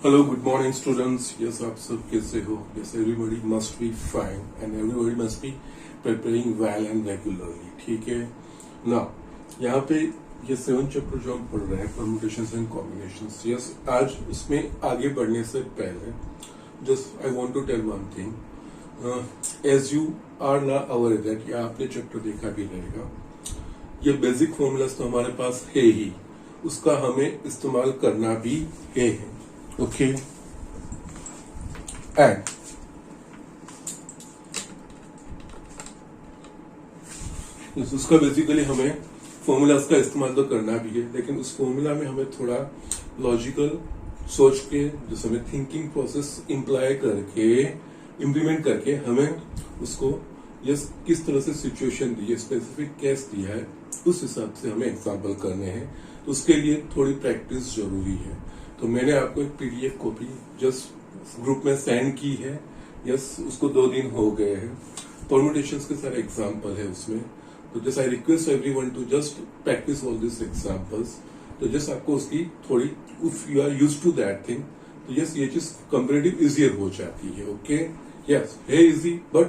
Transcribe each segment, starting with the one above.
Hello good morning students. Yes, आप सब कैसे हो? Yes, everybody must be fine and everybody must be preparing well and regularly. ठीक है ना। यहाँ पे ये 7th चैप्टर जो हम पढ़ रहे हैं, परम्यूटेशंस एंड कॉम्बिनेशंस। यस, आज उसमें आगे बढ़ने से पहले just I want to tell one thing. As you are ना अवेयर दैट, या आपने चैप्टर देखा भी रहेगा, ये बेसिक फॉर्मूलाज तो हमारे पास है ही, उसका हमें इस्तेमाल करना भी है। ओके, एंड उसका बेसिकली हमें फॉर्मूलाज का इस्तेमाल तो करना भी है, लेकिन उस फॉर्मूला में हमें थोड़ा लॉजिकल सोच के, जैसे हमें थिंकिंग प्रोसेस इम्प्लाई करके, इम्प्लीमेंट करके, हमें उसको यस किस तरह से सिचुएशन दी है, स्पेसिफिक केस दिया है, उस हिसाब से हमें एग्जाम्पल करने हैं। तो उसके लिए थोड़ी प्रैक्टिस जरूरी है। तो मैंने आपको एक पीडीएफ कॉपी जस्ट ग्रुप में सेंड की है। यस, उसको 2 दिन हो गए हैं। परम्यूटेशंस के सारे एग्जाम्पल है उसमें। तो just I request everyone to just practice all this examples. तो जस्ट आपको उसकी थोड़ी, if you are used to that thing, तो यस ये चीज कंपेरेटिव इजियर हो जाती है। ओके, यस है easy, but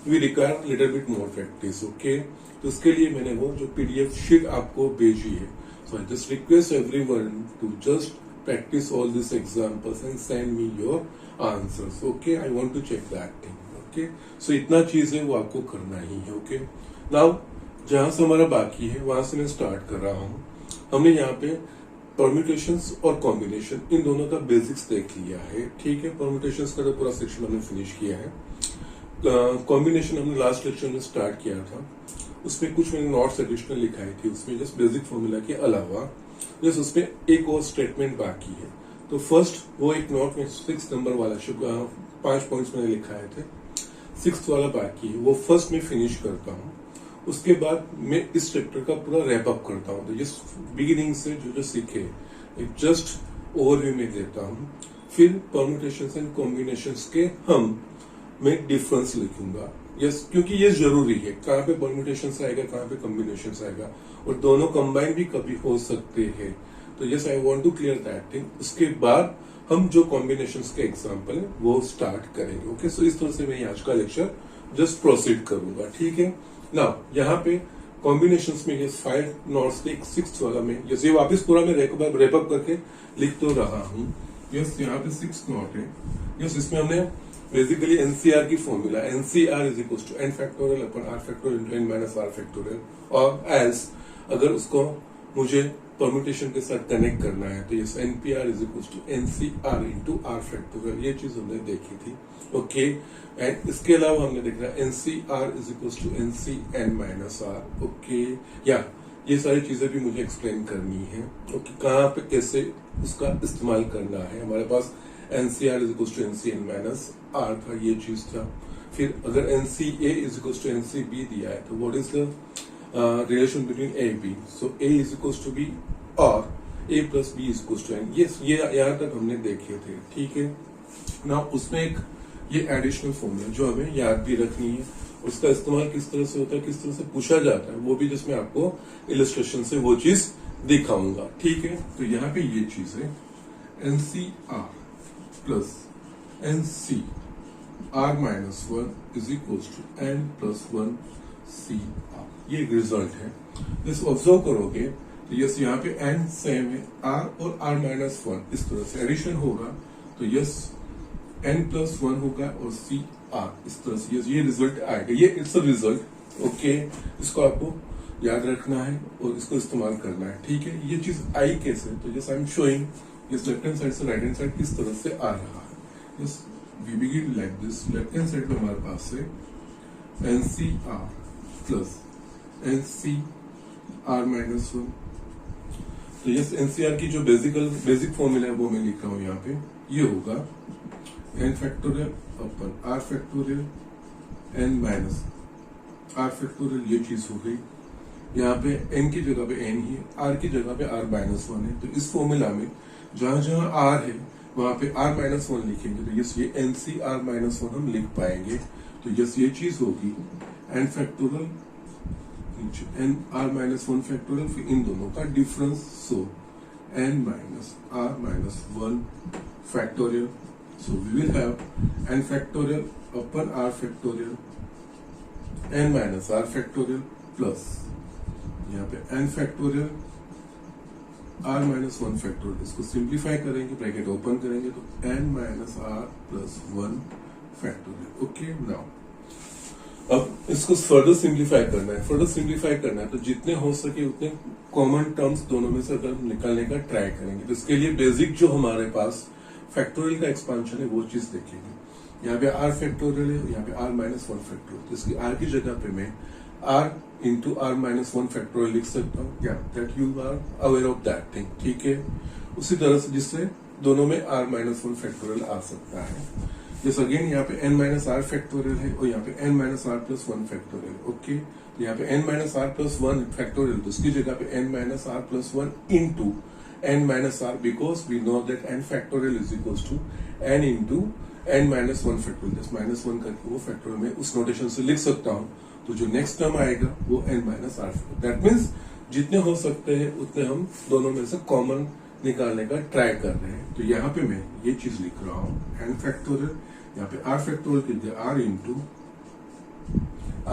we require little bit more practice. Okay, तो उसके लिए मैंने वो जो पीडीएफ शीट आपको भेजी है, so I just request everyone to just practice all these examples and send me your answers. Okay, I want to check that thing. Okay, so इतना चीज है वो आपको करना ही है। Okay, now जहां से हमारा बाकी है वहां से मैं स्टार्ट कर रहा हूँ। हमने यहाँ पे परम्यूटेशंस और कॉम्बिनेशन, इन दोनों का बेसिक्स देख लिया है। ठीक है, परम्यूटेशंस का तो पूरा सेक्शन हमने फिनिश किया है। कॉम्बिनेशन हमने लास्ट लेक्चर में स्टार्ट किया था, उसमें कुछ मैंने नोट्स एडिशनल लिखाई थी, उसमें जस्ट बेसिक फॉर्मूला के अलावा जस्ट उसमें एक और स्टेटमेंट बाकी है। तो फर्स्ट वो एक नोट में 6 नंबर वाला 5 पॉइंट्स मैंने लिखाए थे, 6th वाला बाकी है, वो फर्स्ट में फिनिश करता हूँ। उसके बाद मैं इस चैप्टर का पूरा रैप अप करता हूँ। तो जिस बिगिनिंग से जो सीखे एक जस्ट ओवरव्यू में देता हूँ। फिर परम्यूटेशंस एंड कॉम्बिनेशंस के मैं डिफरेंस लिखूंगा। यस, क्योंकि ये जरूरी है, कहाँ पे परम्यूटेशंस आएगा, कहाँ पे कॉम्बिनेशंस आएगा, और दोनों कंबाइन भी कभी हो सकते हैं। तो yes, I want to clear that thing. उसके बाद हम जो कॉम्बिनेशंस के एग्जांपल है वो स्टार्ट करेंगे। ओके, सो इस तरह से मैं आज का लेक्चर जस्ट प्रोसीड करूंगा। ठीक है ना। यहाँ पे कॉम्बिनेशंस में ये 5 नोट्स थे, 6th वाला में यस ये वापस पूरा मैं रेपअप करके लिख तो रहा हूँ। यस, यहाँ पे 6th नोट है। यस, इसमें हमने बेसिकली एनसीआर की formula, NCR is equal to n factorial upon r factorial into n minus r factorial, और एल्स अगर उसको मुझे परम्यूटेशन के साथ कनेक्ट करना है तो yes NPR is equal to NCR into r factorial. ये चीज हमने देखी थी। ओके, एंड इसके अलावा हमने देखा NCR is equal to NCN minus r। Okay, या ये सारी चीजें भी मुझे एक्सप्लेन करनी है। ओके, कहाँ पे कैसे उसका इस्तेमाल करना है। हमारे पास NCR is equal to NCN minus R था, ये चीज था। फिर अगर NCA is equal to NCB दिया है तो what is the relation between A B, so A is equal to B और A plus B is equal to N. ये यहाँ तक हमने देखे थे। ठीक है ना। उसमें एक ये एडिशनल फॉर्मूला जो हमें याद भी रखनी है, उसका इस्तेमाल किस तरह से होता है, किस तरह से पूछा जाता है, वो भी जिसमें आपको इलस्ट्रेशन से वो चीज दिखाऊंगा। ठीक है, तो यहाँ पे ये चीज है NCR plus NC R minus 1 is equals to N plus 1 C R। ये रिजल्ट है। इस ऑब्जर्व करोगे तो यस यहाँ पे N सेम है, R और R minus 1 इस तरह से एडिशन होगा तो यस N plus 1 होगा और C R इस तरह से यस ये रिजल्ट आएगा। ये इट्स अ रिजल्ट। ओके, इसको आपको याद रखना है और इसको इस्तेमाल करना है। ठीक है, ये चीज आई कैसे, तो जस्ट आई एम शोइंग इस लेफ्ट हैंड साइड से राइट हैंड साइड किस तरह से आ रहा है। Yes, we begin like this. Left hand side पे हमारे पास है NCR प्लस NCR माइनस 1। तो यस NCR की जो बेसिक फॉर्मूला है वो मैं लिख रहा हूं यहाँ पे। ये होगा n factorial upon r factorial n minus r factorial. ये चीज हो गई। यहाँ पे n की जगह पे n ही है, r की जगह पे r माइनस 1 है। तो इस फॉर्मूला में जहां जहां r है वहां पे r माइनस 1 लिखेंगे तो यस ये NCR माइनस 1 हम लिख पाएंगे। तो यस ये चीज होगी n factorial n r minus 1 factorial, फिर इन दोनों का difference. So n minus r minus 1 factorial. So we will have n factorial upon r factorial n minus r factorial plus यहाँ पे n factorial r minus 1 factorial. इसको simplify करेंगे, bracket open करेंगे तो n minus r plus 1 factorial. Okay, now अब इसको further simplify करना है तो जितने हो सके उतने कॉमन टर्म्स दोनों में से अगर निकालने का ट्राई करेंगे. तो इसके लिए बेसिक जो हमारे पास फैक्टोरियल का एक्सपांशन है वो चीज देखेंगे. यहाँ पे r फैक्टोरियल है, यहाँ पे r माइनस 1 फैक्टोरियल. तो इसकी r की जगह पे मैं r into r minus 1 factorial लिख सकता हूँ. या that you are aware of that thing. ठीक है, उसी तरह से जिससे दोनों में r माइनस 1 फैक्टोरियल आ सकता है. जैसे अगेन यहाँ पे n माइनस आर फैक्टोरियल है और यहाँ पे n minus R plus 1 factorial. Okay, तो यहाँ पे n minus R plus 1 factorial, तो इसकी जगह पे n minus R plus 1 into n minus R, because we know that n factorial is equals to n into n minus 1 factorial. Just minus 1 करके वो factorial में उस नोटेशन से लिख सकता हूँ. तो जो नेक्स्ट टर्म आएगा वो n minus R. That means जितने हो सकते हैं उतने हम दोनों में से कॉमन निकालने का ट्राई कर रहे हैं. तो यहाँ पे मैं ये चीज लिख रहा हूँ n फैक्टोरियल, यहाँ पे r फैक्टोरियल के लिए r into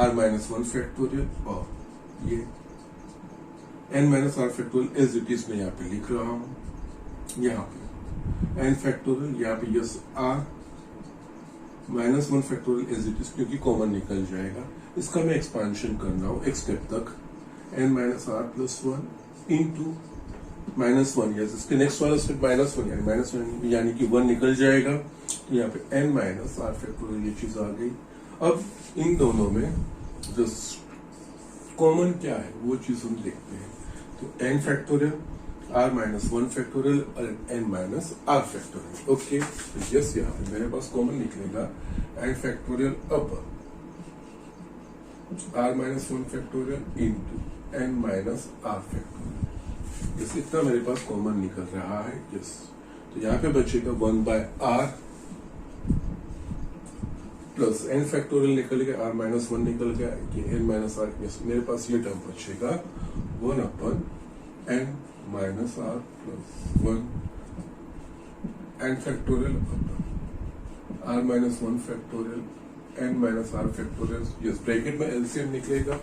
r minus 1 factorial और ये n minus R factorial as it is मैं यहाँ पे लिख रहा हूँ. यहाँ पे n फैक्टोरियल, यहाँ पे yes r minus 1 factorial as it is, क्योंकि कॉमन निकल जाएगा. इसका मैं एक्सपांशन कर रहा हूँ एक स्टेप तक. n minus R plus 1 into minus 1, yes इसके नेक्स्ट वाला स्टेप माइनस 1 यानी माइनस 1 यानी कि 1 निकल जाएगा. तो यहाँ पे n माइनस आर फैक्टोरियल ये चीज आ गई. अब इन दोनों में जो कॉमन क्या है वो चीज हम देखते हैं. तो n factorial, r minus 1 factorial और n minus r factorial. Okay, तो यस यहाँ पे मेरे पास कॉमन निकलेगा n factorial upon r minus 1 factorial into n minus r factorial. Yes इतना मेरे पास कॉमन निकल रहा है. यस, तो यहाँ पे बचेगा 1 by r plus n factorial निकल गया, r माइनस 1 निकल गया, ये n माइनस r. यस, मेरे पास ये टर्म बचेगा 1 upon n minus r plus 1 n factorial upon r minus 1 factorial n minus r factorial. Yes, bracket में एलसीएम निकलेगा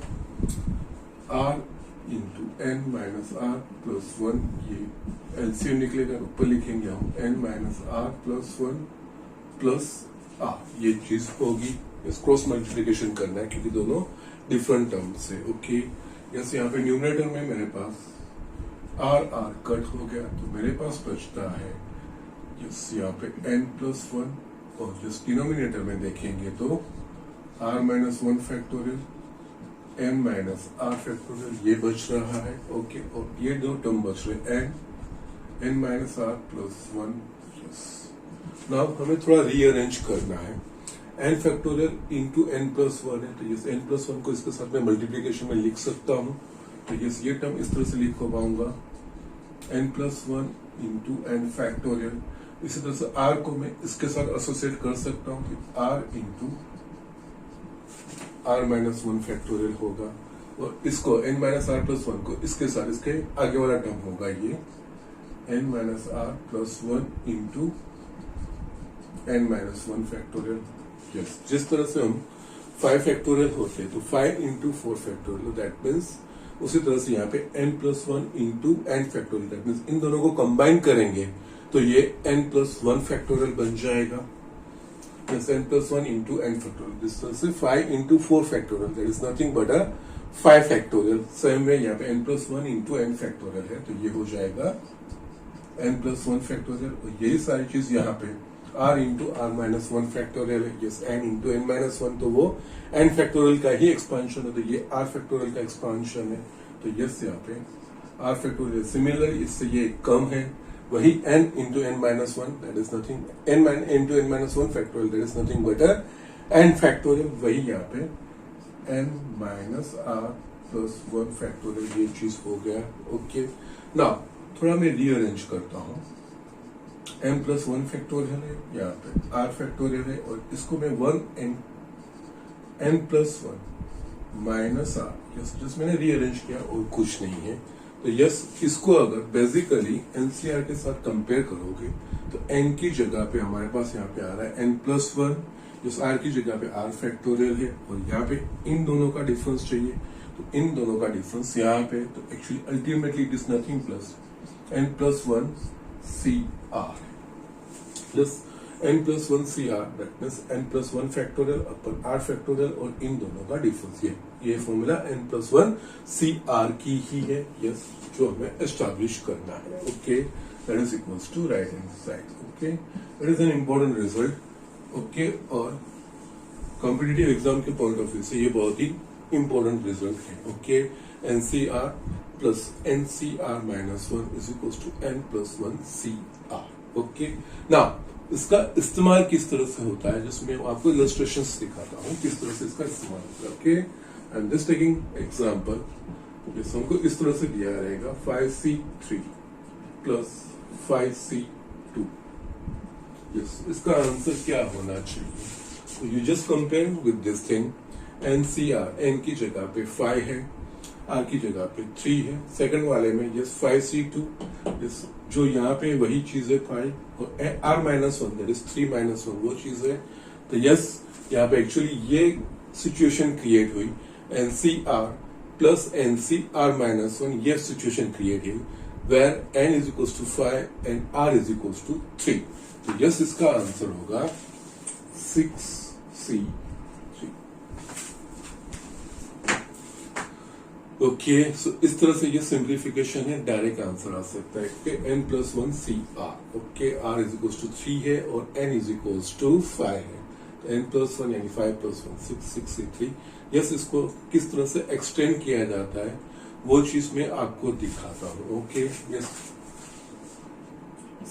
r into n minus r plus 1, ये LCM निकलेगा. ऊपर लिखेंगे हम n minus r plus 1 plus ये चीज होगी. इस क्रॉस मल्टीप्लिकेशन करना है क्योंकि दोनों डिफरेंट टर्म्स है. ओके, यस यहाँ पे न्यूमरेटर में मेरे पास r कट हो गया तो मेरे पास बचता है यस यहाँ पे n प्लस 1 और जस्ट डिनोमिनेटर में देखेंगे तो r minus 1 factorial n minus r factorial ये बच रहा है. ओके, और ये दो टर्म बच रहे n minus r plus 1. Yes, now हमें थोड़ा रीअरेंज करना है. n factorial into n plus 1 है तो ये n प्लस 1 को इसके साथ में मल्टीप्लीकेशन में लिख सकता हूँ. तो ये टर्म इस तरह से लिख पाऊंगा n plus 1 into n factorial. इसी तरह से r को मैं इसके साथ एसोसिएट कर सकता हूँ कि r into r minus 1 factorial होगा और इसको n माइनस r प्लस 1 को इसके साथ इसके आगे वाला टर्म होगा ये n minus r plus 1 into n minus 1 factorial. Yes, जिस तरह से हम 5 फैक्टोरियल होते हैं तो 5 इंटू 4 फैक्टोरियल, दैट मीन्स उसी तरह से यहाँ पे n plus 1 into n factorial, that means इन दोनों को कंबाइन करेंगे तो ये n प्लस 1 फैक्टोरियल बन जाएगा. Yes, n plus 1 into n factorial. जिस तरह से 5 into 4 factorial, that is nothing but a 5 factorial. Same way यहाँ पे n plus 1 into n factorial है तो ये हो जाएगा n प्लस 1 फैक्टोरियल. और यही सारी चीज यहाँ पे r into r minus 1 factorial है. Yes, n into n minus 1 तो वो n फैक्टोरियल का ही एक्सपांशन है तो ये r फैक्टोरियल का एक्सपांशन है. तो यस यहाँ पे r फैक्टोरियल सिमिलर, इससे ये कम है. वही n into n minus 1 that is nothing, n into n minus 1 factorial that is nothing but n factorial. वही यहाँ पे n minus r plus 1 factorial ये चीज हो गया. ओके, नाउ थोड़ा मैं रीअरेंज करता हूँ. m प्लस 1 फैक्टोरियल है, यहाँ पे r फैक्टोरियल है और इसको मैं 1 n plus 1 minus r, just मैंने रीअरेंज किया और कुछ नहीं है. तो यस, इसको अगर बेसिकली एनसीआर के साथ कंपेयर करोगे तो एन की जगह पे हमारे पास यहाँ पे आ रहा है n+1, जिस आर की जगह पे आर फैक्टोरियल है, और यहाँ पे इन दोनों का डिफरेंस चाहिए, तो इन दोनों का डिफरेंस यहाँ पे, तो actually ultimately it is nothing plus n+1 CR plus n+1 CR, that means n+1 factorial upon r factorial, और इन दोनों का डिफरेंस ये फॉर्मूला n+1 CR की ही है, यस, जो हमें एस्टैब्लिश करना है। Okay, that is equals to right hand side. Okay, that is an important result. Okay, और कॉम्पिटिटिव एग्जाम के पॉइंट ऑफ व्यू से ये बहुत ही इंपॉर्टेंट रिजल्ट है। Okay, NCR plus NCR-1 is equals to n+1 CR। Okay, now इसका इस्तेमाल किस तरह से होता है, जिसमें आपको इलस्ट्रेशंस दिखाता हूँ किस तरह से इसका इस्तेमाल होता है। Okay, I am just taking example. जैसे हमको इस तरह से दिया रहेगा 5C3 प्लस 5C2, यस, इसका आंसर क्या होना चाहिए? तो you just compare with this thing. NCR, n की जगह पे 5 है, r की जगह पे 3 है, सेकंड वाले में यस 5C2, यस, जो यहाँ पे वही चीज है 5, और r-1 दैट इज 3-1 वो चीज है। तो यस, यहाँ पे एक्चुअली ये सिचुएशन क्रिएट हुई, NCR प्लस NCR-1, ये सिचुएशन क्रिएट हुई where n is equals to 5 and r is equals to 3। तो यस, इसका आंसर होगा 6C3। ओके, सो इस तरह से ये सिंप्लीफिकेशन है, डायरेक्ट आंसर आ सकता है कि n+1 CR। Okay, r is equals to 3 है और n इज इक्वल्स टू 5 है, तो n+1 यानी 5+1 6C3। यस, इसको किस तरह से एक्सटेंड किया जाता है वो चीज मैं आपको दिखाता हूँ। ओके, यस,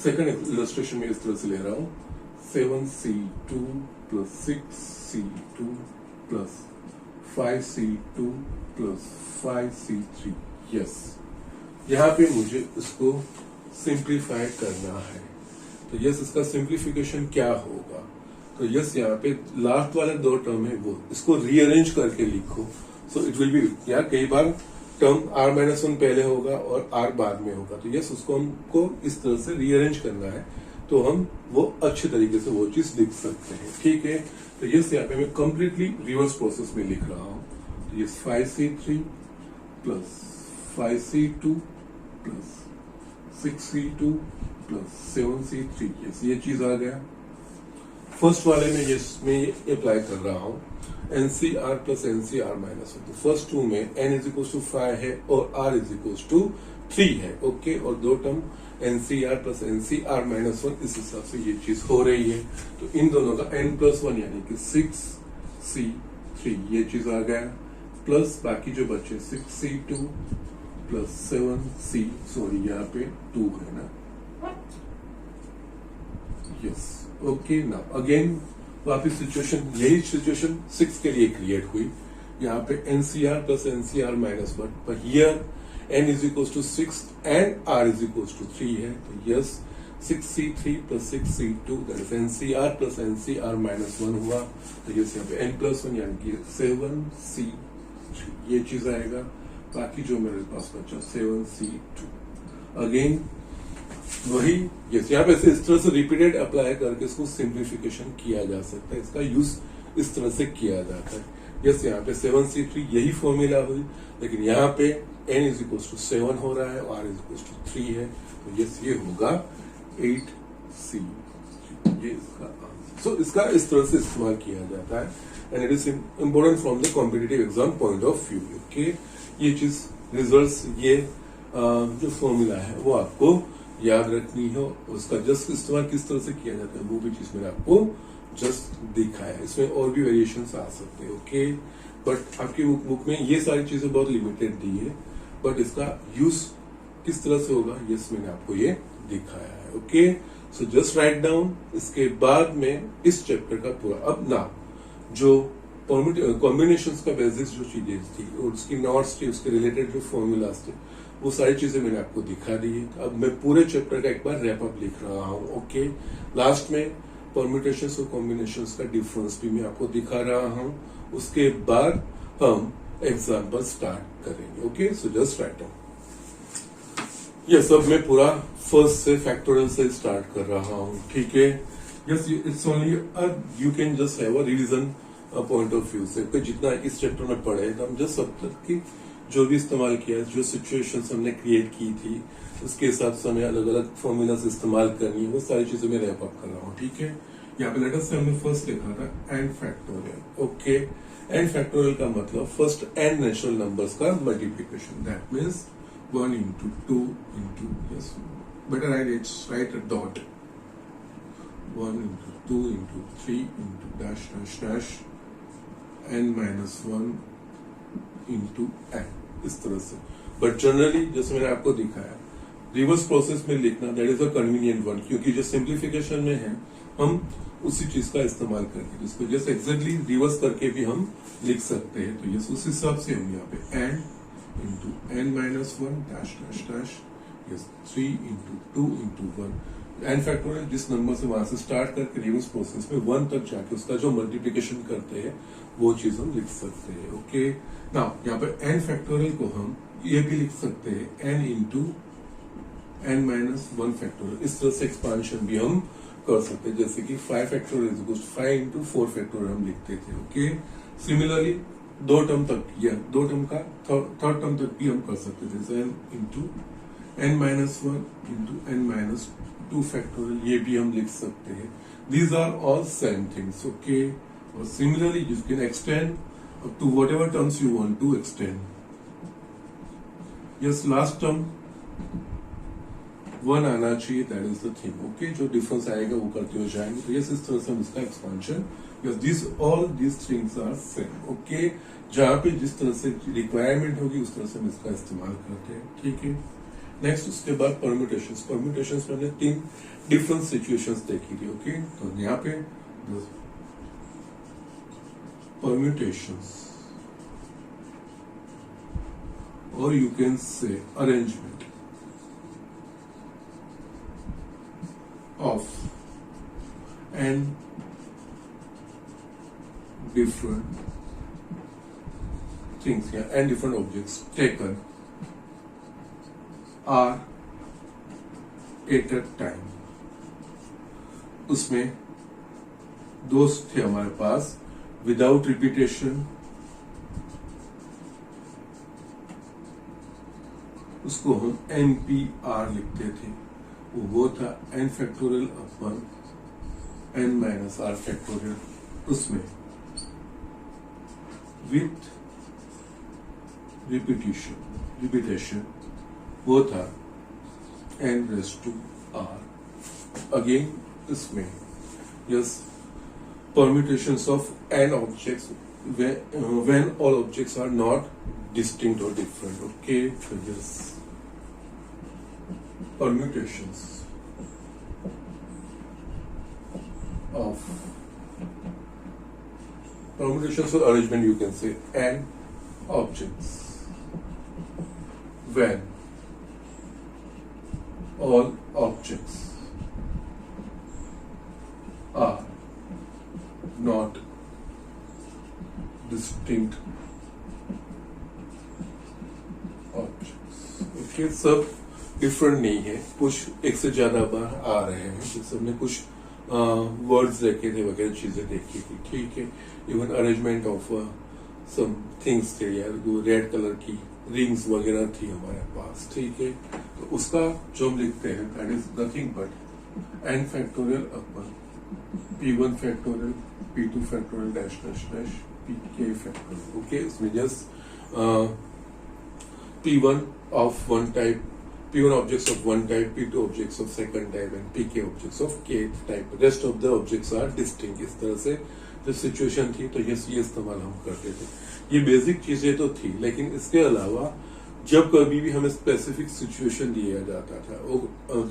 सेकंड इलस्ट्रेशन में इस तरह से ले रहा हूँ 7C2 plus 6C2 plus 5C2 plus 5C3। Yes, यहाँ पे मुझे इसको सिंप्लीफाई करना है, तो यस, इसका सिंप्लीफिकेशन क्या होगा? तो यस, यहाँ पे लास्ट वाले दो टर्म है वो इसको रीअरेंज करके लिखो, सो इट विल बी, यहाँ कई बार टर्म r-1 पहले होगा और r बाद में होगा, तो यस, उसको हमको इस तरह से रीअरेंज करना है, तो हम वो अच्छे तरीके से वो चीज लिख सकते हैं। ठीक है, तो यस, यहाँ पे मैं कंप्लीटली रिवर्स प्रोसेस में लिख रहा हूँ। तो yes 5C3 plus 5C2 plus 6C2 plus 7C3, yes, ये चीज आ गया। फर्स्ट वाले में यस मैं ये अप्लाई कर रहा हूँ NCR प्लस NCR-1, तो फर्स्ट टू में n इज इक्वल टू 5 है और r इज इक्वल टू 3 है। ओके, और दो टर्म NCR प्लस NCR-1, इस हिसाब से ये चीज हो रही है, तो इन दोनों का n+1 यानी कि 6C3 ये चीज आ गया, प्लस बाकी जो बचे 6C2 प्लस 7C, सॉरी यहाँ पे 2 है ना, यस। ओके, नाउ अगेन वापिस सिचुएशन, यही सिचुएशन 6 के लिए क्रिएट हुई, यहाँ पे NCR प्लस NCR-1, पर here n is equal to 6 and r is equal to 3 है, तो yes 6C3 plus 6C2 that is NCR plus NCR-1 हुआ, तो यस यहाँ पे n+1 यानी कि 7C3 ये चीज आएगा, बाकी जो मेरे पास बचा 7C2। अगेन वही, यस, यहाँ पे इस तरह से रिपीटेड अप्लाई करके इसको सिंप्लीफिकेशन किया जा सकता है, इसका यूज इस तरह से किया जाता है। यस, यहाँ पे 7C3 यही फॉर्मूला हुई, लेकिन यहाँ पे n इज इक्वल टू 7 हो रहा है और r इज इक्वल टू 3 है, तो यस ये होगा 8C, ये इसका आंसर। सो इसका इस तरह से इस्तेमाल किया जाता है and it is important from the competitive exam point of view. Okay, ये चीज रिजल्ट्स, ये जो फॉर्मूला है वो आपको याद रखनी हो, उसका जस्ट इस्तेमाल किस तरह से किया जाता है वो भी चीज मैंने आपको जस्ट दिखाया है। इसमें और भी वेरिएशन आ सकते हैं। ओके, बट आपकी बुक में ये सारी चीजें बहुत लिमिटेड दी है, बट इसका यूज किस तरह से होगा यस मैंने आपको ये दिखाया है। Okay, so just write down. इसके बाद में इस चैप्टर का पूरा, अब ना जो कॉम्बिनेशन का बेसिस जो चीजें थी और उसकी नॉट्स थी, उसके रिलेटेड जो फॉर्मूलाज थे, वो सारी चीजें मैंने आपको दिखा दी है। अब मैं पूरे चैप्टर का एक बार रैप अप लिख रहा हूँ। ओके, लास्ट में परम्यूटेशंस और कॉम्बिनेशंस का डिफरेंस भी मैं आपको दिखा रहा हूँ। उसके बाद हम एग्जाम्पल स्टार्ट करेंगे। Okay, so just write down. ये सब मैं पूरा फर्स्ट से फैक्टोरियल से स्टार्ट कर रहा हूँ, ठीक है। Yes, it's only you can just have a revision point of view से, कोई जितना इस चैप्टर में पढ़े तो हम जस्ट सब तक की जो भी इस्तेमाल किया, जो सिचुएशंस हमने क्रिएट की थी, उसके हिसाब से हमें अलग अलग फॉर्मूलाज इस्तेमाल करनी है, वो सारी चीजें मैं रैप अप कर रहा हूँ, ठीक है। यहाँ पे लेटर से हमने फर्स्ट लिखा था N factorial, okay. N factorial का मतलब फर्स्ट एन नेचुरल नंबर्स का multiplication, that means 1 into 2 into, yes, better write a dot, 1 into 2 into 3 into dash dash dash n minus 1 into n, इस तरह से। बट जनरली जैसे मैंने आपको दिखाया रिवर्स प्रोसेस में लिखना, that is a convenient one, क्योंकि जो सिंप्लीफिकेशन में है हम उसी चीज का इस्तेमाल करके जिसको जैसे एग्जैक्टली रिवर्स करके भी हम लिख सकते हैं। तो यस, उस हिसाब से हम यहाँ पे N into n minus 1 dash dash dash, yes, 3 into 2 into 1, n factorial जिस नंबर से वहां से स्टार्ट करके रिवर्स प्रोसेस में 1 तक जाके उसका जो मल्टीप्लिकेशन करते हैं वो चीज हम लिख सकते हैं, ओके। नाउ यहाँ पे n फैक्टोरियल को हम ये भी लिख सकते हैं n into n minus 1 factorial, इस तरह से एक्सपांशन भी हम कर सकते हैं, जैसे कि 5 factorial is equal to 5 into 4 factorial हम लिखते थे, ओके। सिमिलरली दो टर्म तक या दो टर्म का थर्ड टर्म तक भी हम कर सकते थे, जैसे n into n minus 1 into n minus 2 factorial, ये भी हम लिख सकते हैं। These are all same things, okay. और similarly you can extend to whatever terms you want to extend. Yes, last term 1 आना चाहिए, that is the thing, okay. जो डिफरेंस आएगा वो करते हो जाएंगे। तो यस, इस तरह से हम इसका expansion, yes, this all this things are same, okay. जहां पे जिस तरह से रिक्वायरमेंट होगी उस तरह से हम इसका इस्तेमाल करते हैं, ठीक है। नेक्स्ट उसके बाद परम्यूटेशंस। परम्यूटेशंस में हमने 3 डिफरेंट सिचुएशंस देखी थी, ओके। तो यहाँ पे परम्यूटेशंस और you can say arrangement of N different things here and different objects taken are at a time। उसमें दोस्त थे हमारे पास विदाउट रिपीटेशन, उसको हम NPR लिखते थे, वो था n फैक्टोरियल अपन n माइनस r फैक्टोरियल, उसमें विथ रिपीटेशन वो था n raised to r। Again इसमें yes permutations of n objects when all objects are not distinct or different, okay। So yes, permutations of or arrangement, you can say n objects when all objects are not distinct objects, okay। सब different नहीं है, कुछ एक से ज्यादा बार आ रहे हैं, जैसे हमने कुछ वर्ड्स देखे थे वगैरह चीजें देखी थी, ठीक है। Even arrangement of some things थे यार, वो रेड कलर की रिंग्स वगैरह थी हमारे पास, ठीक है। तो उसका जो हम लिखते हैं that is nothing but n factorial upon p1 factorial p2 factorial dash dash dash pk factorial, okay. इसमें just p1 of one type, P1 objects of one type, P2 objects of second type and Pk objects of kth type. Rest of the objects are distinct। इस तरह से जब situation थी तो ये इस्तेमाल हम करते थे। ये बेसिक चीजें तो थी, लेकिन इसके अलावा जब कभी भी हमें स्पेसिफिक सिचुएशन दिया जाता था,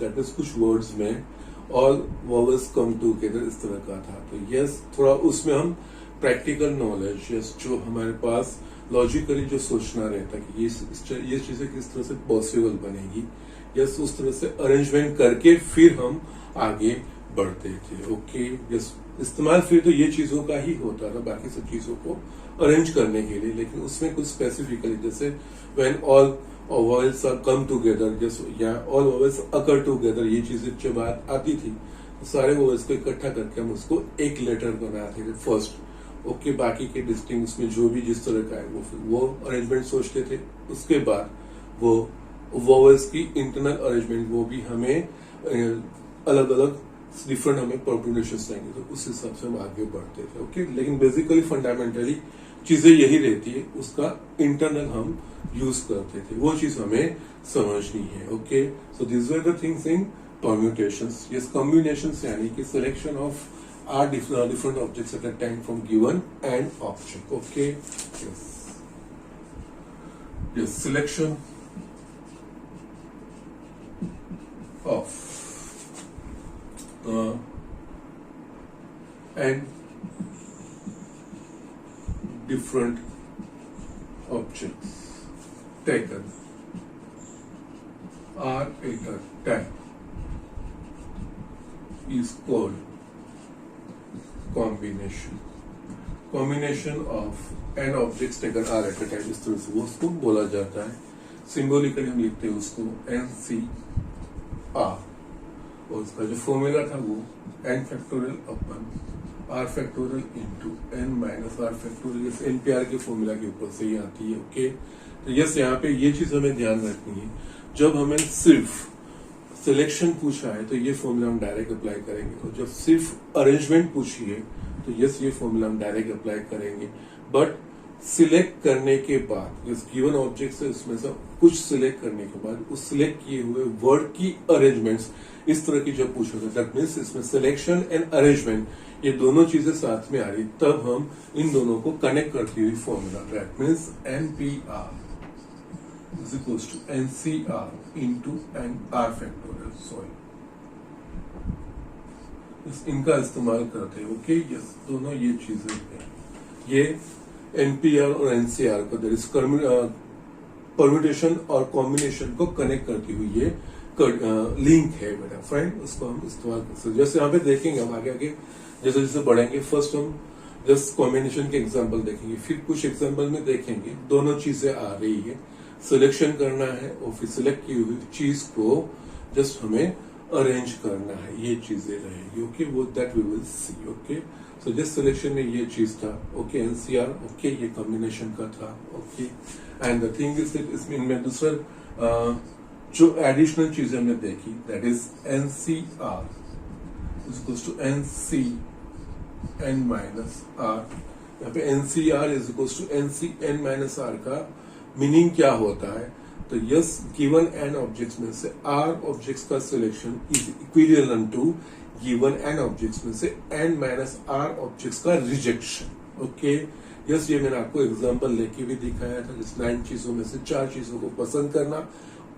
दैट मीन्स कुछ वर्ड्स में ऑल वॉवल्स कम टुगेदर, इस तरह का था। तो यस, थोड़ा उसमें हम प्रैक्टिकल नॉलेज, यस, जो हमारे पास लॉजिकली जो सोचना रहता कि ये चीजें किस तरह से पॉसिबल बनेगी, यस, उस तरह से अरेंजमेंट करके फिर हम आगे बढ़ते थे। ओके, यस, इस्तेमाल फिर तो ये चीजों का ही होता था, बाकी सब चीजों को अरेंज करने के लिए, लेकिन उसमें कुछ स्पेसिफिकली जैसे when all vowels are come together, जैसे या ऑल वॉवेल्स अकर टुगेदर, ये चीजें जब बात आती थी तो सारे वॉवेल्स को इकट्ठा करके हम उसको एक लेटर बनाते थे फर्स्ट। ओके, बाकी के डिस्टिंग उसमें जो भी जिस तरह का है वो अरेंजमेंट सोचते थे। उसके बाद वो वॉवेल्स की इंटरनल अरेंजमेंट वो भी हमें अलग अलग डिफरेंट हमें प्रोनाउंसिएशंस देंगे, तो उस हिसाब से हम आगे बढ़ते थे। ओके, लेकिन बेसिकली फंडामेंटली चीजें यही रहती है, उसका इंटरनल हम यूज करते थे, वो चीज हमें समझनी है। Okay, so this were the things in permutations. Yes, combinations यानी कि selection of R different objects at a time from given and object. Okay, yes, yes, selection of and different objects taken are at a time is called combination of n objects taken are at a time, इस तरह से वो उसको बोला जाता है। Symbolically हम लिखते हैं उसको NCR, और उसका जो फॉर्मूला था वो n factorial upon r factorial into n minus r factorial, जैसे NPR के फॉर्मूला के ऊपर से ही आती है। ओके, तो यस, यहाँ पे ये चीज हमें ध्यान रखनी है, जब हमें सिर्फ सिलेक्शन पूछा है तो ये फॉर्मूला हम डायरेक्ट अप्लाई करेंगे, और जब सिर्फ अरेंजमेंट पूछी है तो यस, ये फॉर्मूला हम डायरेक्ट अप्लाई करेंगे। बट सिलेक्ट करने के बाद, जिस गिवन ऑब्जेक्ट है उसमें से कुछ सिलेक्ट करने के बाद उस सिलेक्ट किए हुए वर्ड की अरेंजमेंट्स इस तरह की जब पूछोगे, दैट मीन्स इसमें सिलेक्शन एंड अरेंजमेंट ये दोनों चीजें साथ में आ रही, तब हम इन दोनों को कनेक्ट करती हुई formula, that means NPR is equals to NCR into NR factorial, sorry, इनका इस्तेमाल करते हैं। ओके, यस, दोनों ये चीजें हैं, ये NPR और NCR को दर इज परम्यूटेशन और कॉम्बिनेशन को कनेक्ट करती हुई ये लिंक है मेरा फ्रेंड, उसको हम इस्तेमाल कर सकते। जैसे यहाँ पे देखेंगे हम आगे आगे जैसे जैसे बढ़ेंगे, फर्स्ट हम जस्ट कॉम्बिनेशन के एग्जांपल देखेंगे, फिर कुछ एग्जांपल में देखेंगे दोनों चीजें आ रही है, सिलेक्शन करना है और फिर सिलेक्ट की हुई चीज को जस्ट हमें अरेंज करना है, ये चीजें रहेगी। ओके, वो that we will see. Okay, so just selection में ये चीज था। ओके, NCR, ओके, ये कॉम्बिनेशन का था। Okay, and the thing is इसमें इनमें दूसरा जो एडिशनल चीजें हमने देखी, that is NCR is equals to NCN minus R। यहाँ पे NCR is equals to NCN minus R का मीनिंग क्या होता है, तो यस, गिवन n ऑब्जेक्ट्स में से r ऑब्जेक्ट्स का selection is equivalent to given n objects में से n माइनस r ऑब्जेक्ट्स का रिजेक्शन। ओके, यस, ये मैंने आपको एग्जांपल लेके भी दिखाया था, जिस 9 चीजों में से 4 चीजों को पसंद करना,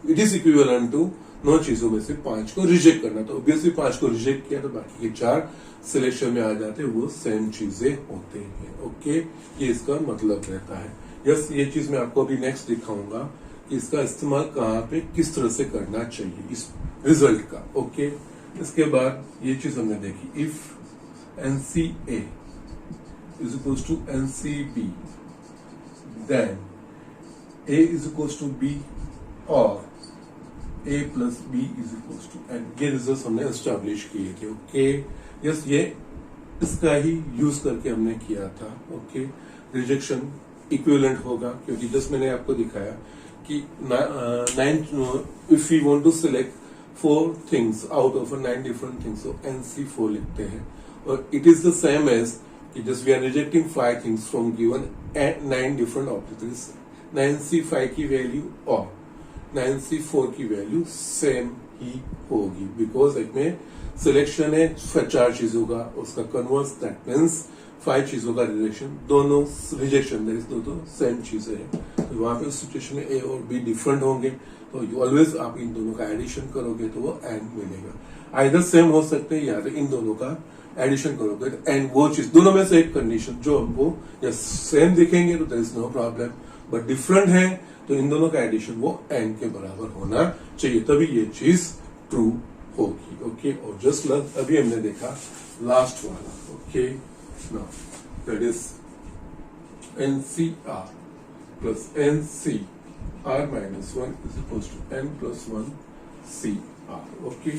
इट इज इक्विवेलेंट टू 9 चीजों में से 5 को रिजेक्ट करना। तो ऑब्वियसली 5 को रिजेक्ट किया तो बाकी के 4 सिलेक्शन में आ जाते, वो सेम चीजें होते हैं। ओके, ये इसका मतलब रहता है। यस, ये चीज मैं आपको अभी नेक्स्ट दिखाऊंगा कि इसका इस्तेमाल कहाँ पे किस तरह से करना चाहिए इस रिजल्ट का। ओके, इसके बाद ये चीज हमने देखी, if NCA is equals to NCB then A is equals to B or A plus B is equals to N, ये रिजल्ट हमने एस्टैब्लिश किए थे। ओके, यस, ये इसका ही यूज करके हमने किया था। ओके, रिजेक्शन इक्विवेलेंट होगा, क्योंकि जस्ट मैंने आपको दिखाया कि 9 if we want to select 4 things out of 9 different things, तो NC4 लिखते हैं, और it is the same as just we are rejecting 5 things from given 9 different objects, 9C5 की वैल्यू और 9C4 की वैल्यू सेम ही होगी, बिकॉज इसमें selection है 4 चीजों का, उसका कन्वर्स दैट मीन्स 5 चीजों का रिजेक्शन, दोनों रिजेक्शन दोनों सेम चीजें हैं, तो वहां पे उस सिचुएशन में A और B डिफरेंट होंगे, तो ऑलवेज आप इन दोनों का एडिशन करोगे तो वो N मिलेगा। आइदर सेम हो सकते हैं या फिर इन दोनों का एडिशन करोगे तो N, वो चीज दोनों में से एक कंडीशन जो हमको या सेम दिखेंगे तो there is no problem, but different है तो इन दोनों का एडिशन वो N के बराबर होना चाहिए, तभी ये चीज ट्रू होगी। ओके, और जस्ट अभी हमने देखा लास्ट वाला। Okay, now that is NCR plus NCR minus 1 is equal to N plus 1 CR। Okay,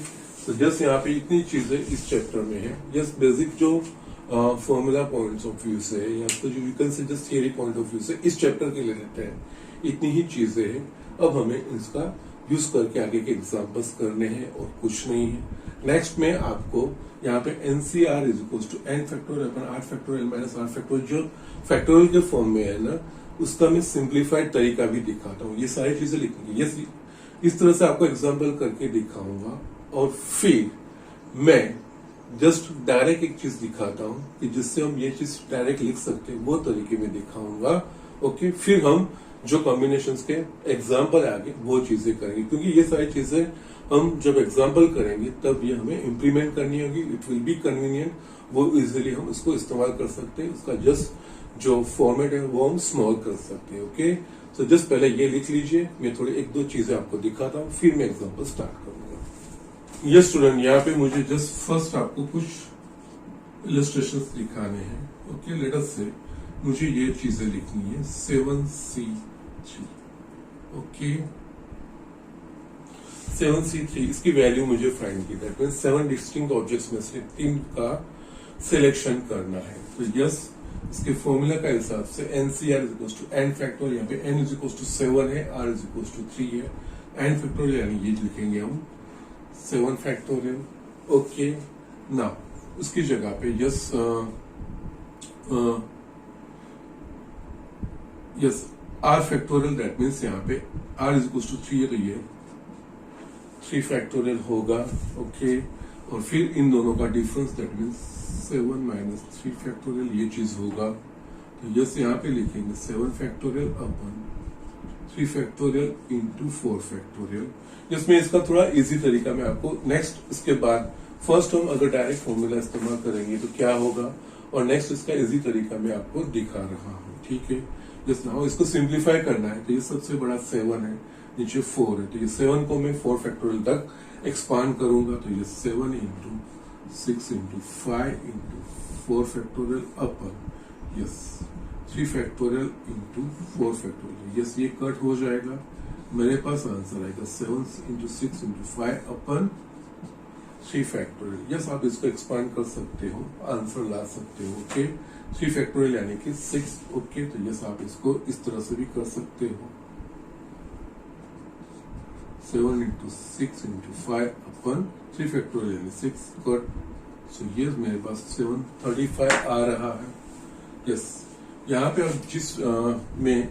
तो जस्ट यहाँ पे इतनी चीजें इस चैप्टर में है। यस, बेसिक जो फॉर्मूला पॉइंट्स ऑफ व्यू से या तो जो you can say just theory point of view से इस चैप्टर के लिए लेते हैं, इतनी ही चीजें हैं। अब हमें इसका यूज करके आगे के एग्जाम्पल्स करने हैं और कुछ नहीं है। नेक्स्ट में आपको यहाँ पे NCR is equal to N factorial upon R factorial minus R factorial जो फैक्टोरियल के फॉर्म में है ना, उसका मैं सिंप्लीफाइड तरीका भी दिखाता हूँ। ये सारी चीजें लिखनी है। यस, इस तरह से आपको एग्जाम्पल करके दिखाऊंगा और फिर मैं जस्ट डायरेक्ट एक चीज दिखाता हूँ कि जिससे हम ये चीज डायरेक्ट लिख सकते हैं, वो तरीके में दिखाऊंगा। ओके, फिर हम जो कॉम्बिनेशंस के एग्जाम्पल आगे वो चीजें करेंगे, क्योंकि ये सारी चीजें हम जब एग्जाम्पल करेंगे तब ये हमें इम्प्लीमेंट करनी होगी। इट विल बी कन्वीनियंट, वो इजिली हम इसको इस्तेमाल कर सकते हैं। उसका जस्ट जो फॉर्मेट है वो हम स्मॉल कर सकते हैं। ओके, सो जस्ट पहले ये लिख लीजिए, मैं थोड़ी एक दो चीजें आपको दिखाता हूँ, फिर मैं एग्जाम्पल स्टार्ट करूंगा। यस स्टूडेंट, यहाँ पे मुझे जस्ट फर्स्ट आपको कुछ इलस्ट्रेशंस दिखाने हैं। ओके, लेट अस से मुझे ये चीजें लिखनी है 7C3। ओके, 7C3 इसकी वैल्यू मुझे फाइंड की, दैट मींस 7 डिस्टिंक्ट ऑब्जेक्ट्स में से 3 का सिलेक्शन करना है। तो यस, इसके फॉर्मूला का हिसाब से NCR is equal to N factorial, यहाँ पे N इज इक्वल टू 7 है, R इज इक्वल टू 3 है। N फैक्टोरियल यानी ये लिखेंगे हम 7 फैक्टोरियल। ओके, नाउ उसकी जगह पे yes R factorial, that means यहाँ पे R इज इक्वल टू 3 है, तो ये 3 फैक्टोरियल होगा। ओके, और फिर इन दोनों का difference, that means 7 minus 3 factorial, ये चीज होगा। तो यस यहाँ पे लिखेंगे 7 फैक्टोरियल अपन 3 फैक्टोरियल इंटू 4 फैक्टोरियल। जिसमें इसका थोड़ा इजी तरीका मैं आपको नेक्स्ट, इसके बाद फर्स्ट हम अगर डायरेक्ट फॉर्मूला इस्तेमाल करेंगे तो क्या होगा, और नेक्स्ट इसका इजी तरीका मैं आपको दिखा रहा हूँ। ठीक है, जस्ट नाउ इसको सिंप्लीफाई करना है। तो ये सबसे बड़ा 7 है, नीचे 4 है, तो ये 7 को मैं 4 फैक्टोरियल तक एक्सपांड करूंगा। तो ये 7 into 6 into 5 into 4 factorial upon yes 3 factorial into 4 factorial. Yes, ये कट हो जाएगा, मेरे पास आंसर आएगा 7 into 6 into 5 upon 3 factorial. Yes, आप इसको एक्सपांड कर सकते हो, आंसर ला सकते हो। ओके, 3 फैक्टोरियल यानी कि 6। ओके, तो यस आप इसको इस तरह से भी कर सकते हो, 7 इंटू 6 इंटू 5 अपन 3 फैक्टोरियल यानी 6 कट। सो यस, मेरे पास 735 आ रहा है। यस, यहाँ पे अब जिस में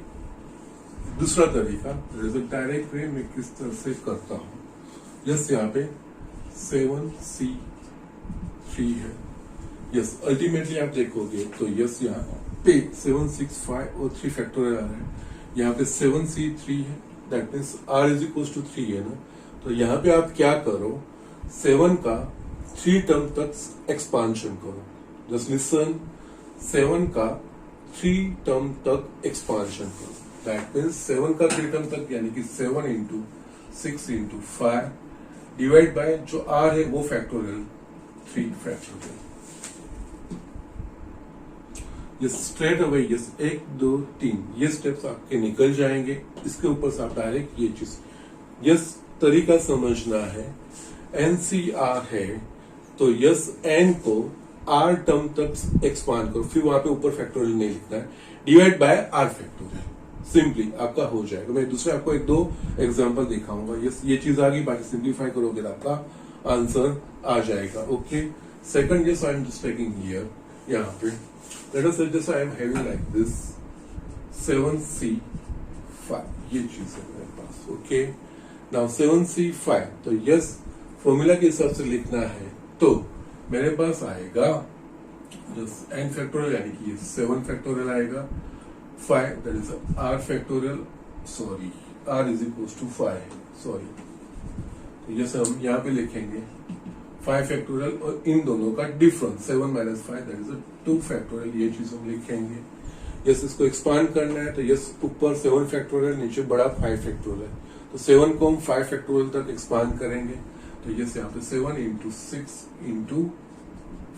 दूसरा तरीका डायरेक्ट वे में किस तरह से करता हूँ। यस, यहाँ पे 7C3 है। यस, अल्टीमेटली आप देखोगे तो यस यहाँ पे 7, 6, 5 और 3 फैक्टोरियल आ रहा है। यहाँ पे 7C3 है, that means R is equal to 3 है ना। तो यहाँ पे आप क्या करो, 7 का 3 टर्म तक एक्सपांशन करो। जस्ट लिसन, 7 का 3 टर्म तक एक्सपांशन करो, दैट मीन्स 7 का 3 टर्म तक यानी कि 7 इंटू 6 इंटू 5 डिवाइड बाय जो R है वो फैक्टोरियल 3 फैक्टोरियल। ये स्ट्रेट अवे यस 1, 2, 3 ये स्टेप्स आपके निकल जाएंगे। इसके ऊपर से आप डायरेक्ट ये चीज यस तरीका समझना है। NCR है तो यस N को R टर्म तक एक्सपांड करो, फिर वहां पे ऊपर फैक्टोरियल नहीं लिखना है, divide by R factorial, simply आपका हो जाएगा। मैं दूसरे आपको 1-2 एग्जांपल दिखाऊंगा। यस, ये चीज आ गई, बाकी सिंप्लीफाई करोगे तो आपका आंसर आ जाएगा। Okay, second yes I am just taking here, यहाँ पे let us say just I am having like this 7C5 ये चीज है मेरे पास। ओके, नाउ 7C5 तो यस फॉर्मूला के हिसाब से लिखना है तो मेरे पास आएगा जस्ट n फैक्टोरियल यानी कि 7 फैक्टोरियल आएगा, 5 that is R factorial, sorry R is equal to 5, sorry. तो यस हम यहाँ पे लिखेंगे 5 फैक्टोरियल और इन दोनों का difference 7 minus 5 that is 2 factorial, ये चीज हम लिखेंगे। यस, इसको एक्सपांड करना है तो यस ऊपर 7 फैक्टोरियल नीचे बड़ा 5 फैक्टोरियल, तो 7 को हम 5 फैक्टोरियल तक एक्सपांड करेंगे। तो यस यहाँ पे 7 इंटू 6 इंटू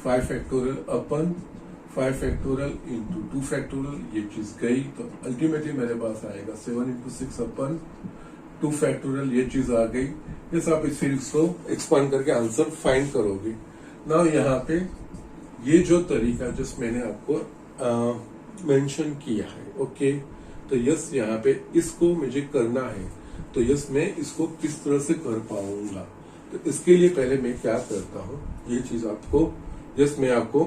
5 फैक्टोरियल अपन 5 फैक्टोरियल इंटू 2 फैक्टोरियल, ये चीज गई तो अल्टीमेटली मेरे पास आएगा 7 इंटू 6 अपन 2 फैक्टोरियल, ये चीज आ गई। यस आप इस फिर इसको एक्सपांड करके आंसर फाइंड करोगे ना। यहाँ पे ये जो तरीका जिस मैंने आपको मेंशन किया है, ओके, तो यस यहाँ पे इसको मुझे करना है, तो यस मैं इसको किस तरह से कर पाऊंगा, तो इसके लिए पहले मैं क्या करता हूँ, ये चीज आपको यस मैं आपको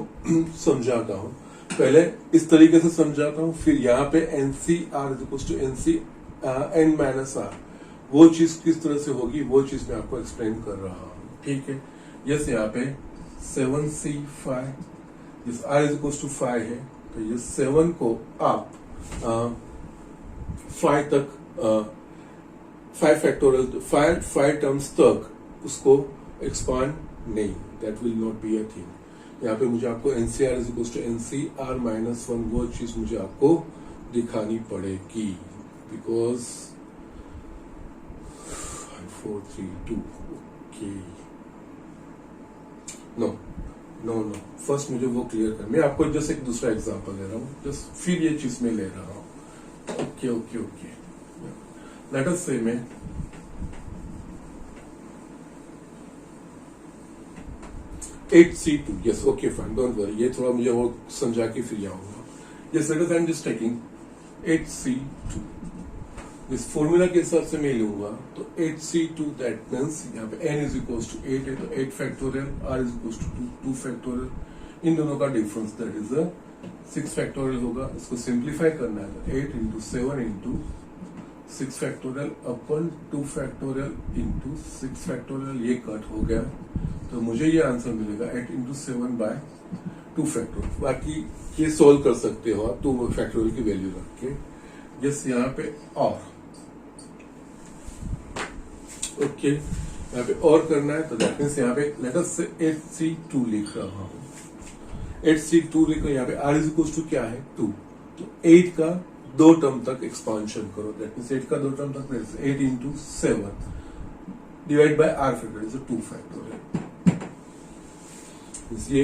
समझाता हूँ। पहले इस तरीके से समझाता हूँ, फिर यहाँ पे NCR to NC N minus R, वो चीज किस तरह से होगी वो चीज मैं आपको एक्सप्लेन कर रहा हूँ, ठीक है। यस यहाँ पे 7C5 जिस R इज इक्वल टू 5 है, तो ये 7 को आप 5 तक 5 फैक्टोरियल 5 टर्म्स तक उसको एक्सपांड नहीं, that will not be a thing. यहाँ पे मुझे आपको NCR is equal to NCR minus 1 वो चीज मुझे आपको दिखानी पड़ेगी, because 4 3 2 okay no no no, first मुझे वो क्लियर कर, मैं आपको जस्ट एक दूसरा एग्जांपल ले रहा हूँ, जस्ट फिर ये चीज में ले रहा हूँ। Okay okay okay, let us say मैं eight C two, yes okay fine, don't worry, ये थोड़ा मुझे वो समझा के फिर आऊंगा। Yes let us I am just taking 8C2, इस फॉर्मूला के हिसाब से मैं लूंगा तो 8C2 दैट मीन्स यहाँ पे n इज इक्वल टू 8 है, तो 8 factorial, r is equal to 2 factorial, इन दोनों का डिफरेंस दैट इज 6 फैक्टोरियल होगा। इसको सिंप्लीफाई करना है तो 8 इंटू 7 इंटू 6 फैक्टोरियल अपन 2 फैक्टोरियल इंटू 6 फैक्टोरियल, ये कट हो गया, तो मुझे ये आंसर मिलेगा 8 इंटू 7 बाय 2 फैक्टोरियल। बाकी ये सोल्व कर सकते हो आप 2 फैक्टोरियल की वैल्यू रख के। यस यहाँ पे और ओके यहाँ पे और करना है, तो दैट मीन्स यहाँ पे लेट अस से 8C2 लिख रहा हूँ, 8C2 लिखो, यहाँ पे R इज इक्वल टू क्या है 2, तो 8 का 2 टर्म तक एक्सपांशन करो, दैट मीन्स 8 का 2 टर्म तक 8 into 7 divide by R factorial is 2 factorial, ये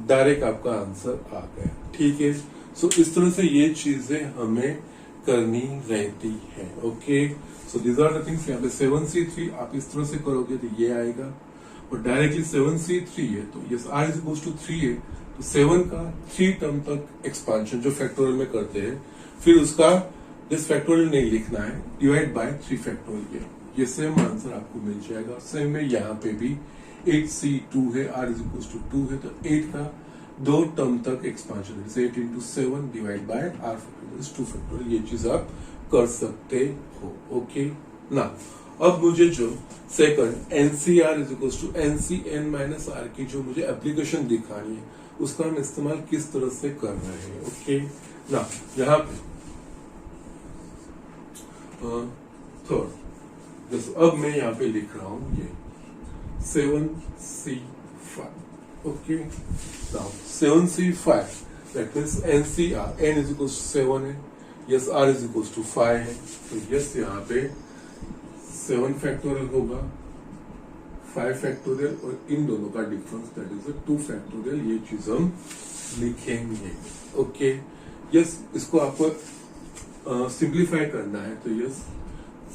डायरेक्ट आपका आंसर आ गया, ठीक है। सो इस तरह से ये चीजें हमें करनी रहती है, okay. So these are the things. यहाँ पे 7C3 आप इस तरह से करोगे तो ये आएगा, और डायरेक्टली 7C3 है तो yes R is equal to 3 है, तो 7 का 3 टर्म तक एक्सपांशन जो फैक्टोरियल में करते हैं, फिर उसका दिस फैक्टोरियल नहीं लिखना है, डिवाइड बाय 3 फैक्टोरियल, ये सेम आंसर आपको मिल जाएगा। सेम में यहाँ पे भी 8C2 है, R इज इक्वल टू 2 है, तो 8 का 2 टर्म तक expansion, 8 into 7 divide by R factorial 2 factorial, ये चीज आप कर सकते हो, ओके ना। अब मुझे जो second NCR is equal to NCN minus R की जो मुझे एप्लीकेशन दिखानी है, उसका हम इस्तेमाल किस तरह से कर रहे हैं, ओके ना। यहाँ पे थर्ड जैसे अब मैं यहाँ पे लिख रहा हूं ये 7C5, okay now 7C5 that means NCR n is equal to 7 है, yes R is equal to 5 है, तो यस यहाँ पे 7 फैक्टोरियल होगा, 5 फैक्टोरियल, और इन दोनों का डिफरेंस दैट इज 2 फैक्टोरियल, ये चीज हम लिखेंगे, ओके। यस इसको आपको सिंप्लीफाई करना है, तो यस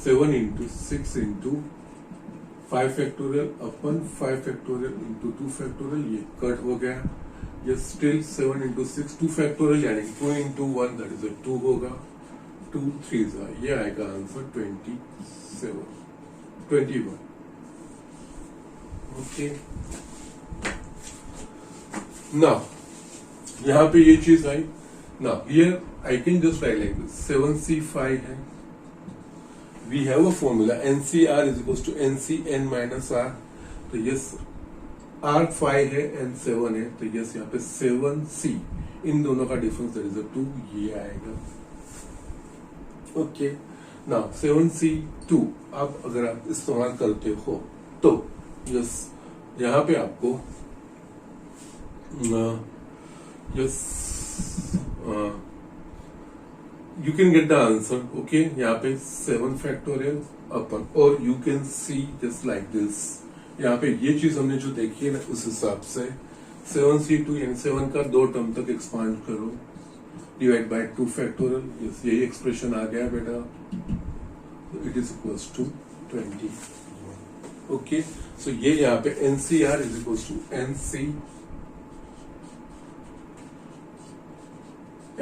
7 इंटू 6 इंटू 5 फैक्टोरियल अपन 5 फैक्टोरियल इंटू 2 फैक्टोरियल, ये कट हो गया। यस स्टिल 7 इंटू 6 2 फैक्टोरियल यानी 2 इंटू 1 दैट इज 2 होगा, 2 3 ये आएगा आंसर 21, ओके। नाउ यहाँ पे ये चीज आई, now here I can just write like this 7C5 है, we have a formula NCR is equal to NCN minus R, तो यस R 5 है N 7 है, तो यस यहाँ पे 7C इन दोनों का डिफरेंस दैट इज 2, ये आएगा, ओके। नाउ 7C2 आप अगर आप इस्तेमाल करते हो तो यस यहाँ पे आपको yes you can get the answer, okay। यहाँ पे 7 फैक्टोरियल अपन, और you can see just like this, यहाँ पे ये चीज हमने जो देखी है ना, उस हिसाब से 7c2 यानी 7 का 2 टर्म तक एक्सपांड करो, डिवाइड बाय 2 फैक्टोरियल, यस यही एक्सप्रेशन आ गया बेटा, it is equals to 20। Okay, so ये यहाँ पे NCR is equals to NC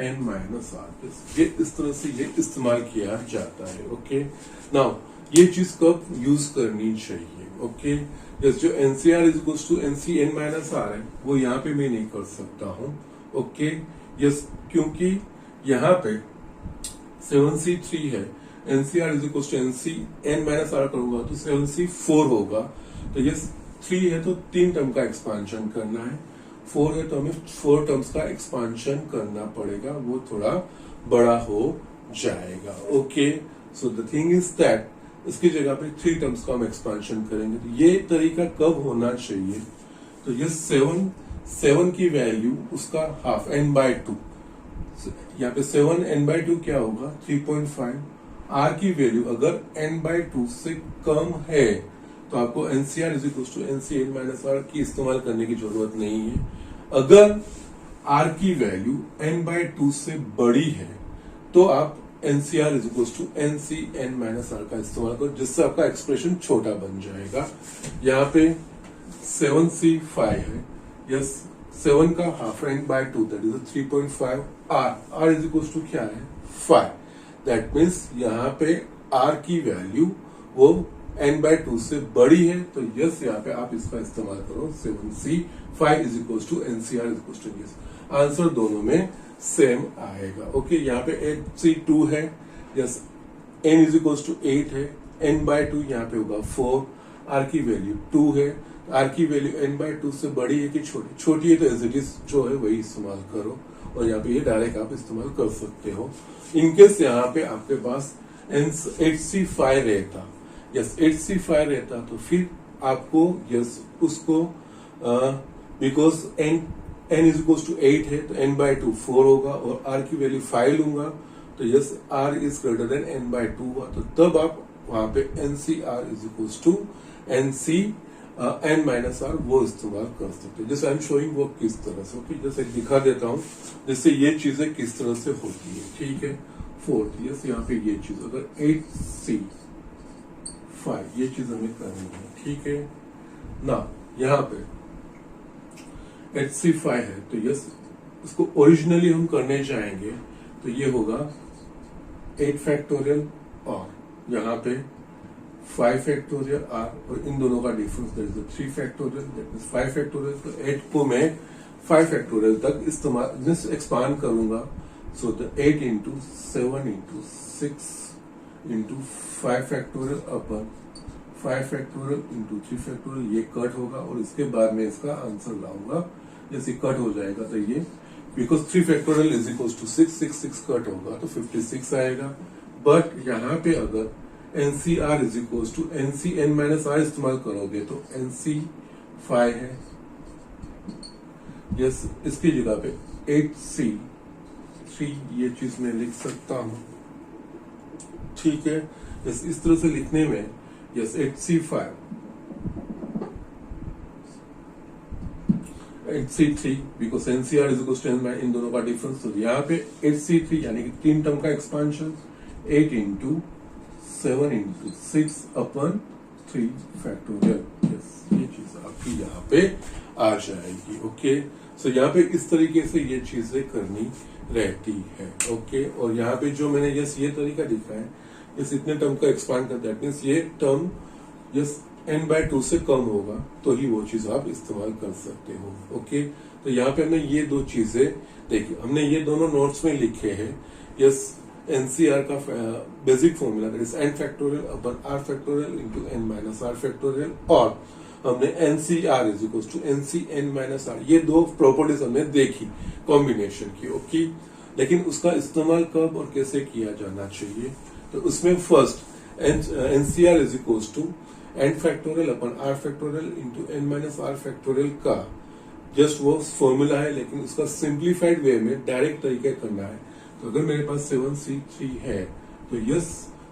n minus R, ये इस तरह से ये इस्तेमाल किया जाता है। ओके, नाउ ये चीज कब यूज करनी चाहिए? ओके, जैसे जो NCR is equals to NC n minus R है, वो यहाँ पे मैं नहीं कर सकता हूँ। ओके, यस, क्योंकि यहाँ पे 7c3 है, NCR is equals to NC n minus R करूंगा तो 7c4 होगा, तो ये 3 है तो 3 टर्म का एक्सपांशन करना है, 4 है तो हमें 4 टर्म्स का एक्सपांशन करना पड़ेगा, वो थोड़ा बड़ा हो जाएगा। Okay, so the thing is that इसकी जगह पे 3 टर्म्स का हम एक्सपांशन करेंगे। तो ये तरीका कब होना चाहिए? तो ये 7 की वैल्यू उसका हाफ n/2, यहाँ पे 7 n/2 क्या होगा 3.5। r की वैल्यू अगर n/2 से कम है तो आपको NCR is equal to NC n minus R की इस्तेमाल करने की जरूरत नहीं है। अगर r की वैल्यू n/2 से बड़ी है तो आप NCR is equal to NC n minus R का इस्तेमाल करो, जिससे आपका एक्सप्रेशन छोटा बन जाएगा। यहाँ पे 7c5 है, यस 7 का half n/2 that is 3.5, r is equal to क्या है 5, दैट मीन्स यहाँ पे r की वैल्यू वो n/2 से बड़ी है, तो यस यहाँ पे आप इसका इस्तेमाल करो 7c5 is equal to NCR is equal to yes, answer दोनों में सेम आएगा। ओके, यहाँ पे 8c2 है, yes n is equal to 8 है, n/2 यहाँ पे होगा 4, r की वैल्यू 2 है, r की वैल्यू n/2 से बड़ी है कि छोटी? छोटी है, तो एज इट इज जो है वही इस्तेमाल करो, और यहाँ पे ये डायरेक्ट आप इस्तेमाल कर सकते हो। इनकेस यहाँ पे आपके पास 8c5 रहता, यस 8c5 रहता तो फिर आपको यस उसको because n is equal to 8 है तो n/2 4 होगा, और r की वैल्यू 5 लूंगा तो yes r is greater than n/2 हुआ, तो तब आप वहां पे NCR is equal to NC n minus R वो इस्तेमाल कर सकते हैं। जैसे आई एम शोइंग वो किस तरह से। ओके, जैसे दिखा देता हूँ जैसे ये चीजें किस तरह से होती है। ठीक है, 4th यस यहाँ पे ये चीज अगर 8c5 ये चीज हमें करनी है। ठीक है ना, यहाँ पे 8c5 है तो यस इसको ओरिजिनली हम करने जाएंगे तो ये होगा 8 फैक्टोरियल और यहाँ पे 5 फैक्टोरियल r, और इन दोनों का difference that is 3 factorial, that means 5 factorial. तो 8 को मैं 5 फैक्टोरियल तक इस्तेमाल एक्सपांड करूंगा, so the 8 into 7 into 6 into 5 factorial upon 5 factorial into 3 factorial, ये कट होगा और इसके बाद में इसका आंसर लाऊंगा, जैसे कट हो जाएगा तो ये because 3 factorial is equal to 6 cut होगा तो 56 आएगा। बट यहाँ पे अगर NCR is equal to NC n minus R इस्तेमाल करोगे तो NC5 है, यस इसकी जगह पे 8C3 ये चीज मैं लिख सकता हूं। ठीक है, यस इस तरह से लिखने में yes 8C3 because NCR is equal to n, इन दोनों का डिफरेंस, तो यहाँ पे 8C3 यानी कि 3 टर्म का एक्सपांशन 8 इंटू 7 इंटू 6 अपन 3 फैक्टोरियल, यस ये चीज आपकी यहाँ पे आ जाएगी। ओके, सो यहाँ पे इस तरीके से ये चीजें करनी रहती है। ओके, और यहाँ पे जो मैंने यस ये तरीका दिखा है, यस इतने टर्म का एक्सपांड करता है, मीन्स ये टर्म यस n/2 से कम होगा तो ही वो चीज आप इस्तेमाल कर सकते हो। ओके, तो यहाँ पे हमने ये दो चीजें देखी, हमने ये दोनों नोट्स में लिखे हैं। यस NCR का basic formula that is n factorial upon r factorial into n minus r factorial, और हमने NCR is equal to NC n minus r, ये दो प्रॉपर्टीज हमने देखी कॉम्बिनेशन की। ओके, लेकिन उसका इस्तेमाल कब और कैसे किया जाना चाहिए, तो उसमें first NCR is equal to n factorial upon r factorial into n minus r factorial का जस्ट वो फॉर्मूला है, लेकिन उसका सिंप्लीफाइड वे में डायरेक्ट तरीके करना है। तो अगर मेरे पास 7c3 है तो यस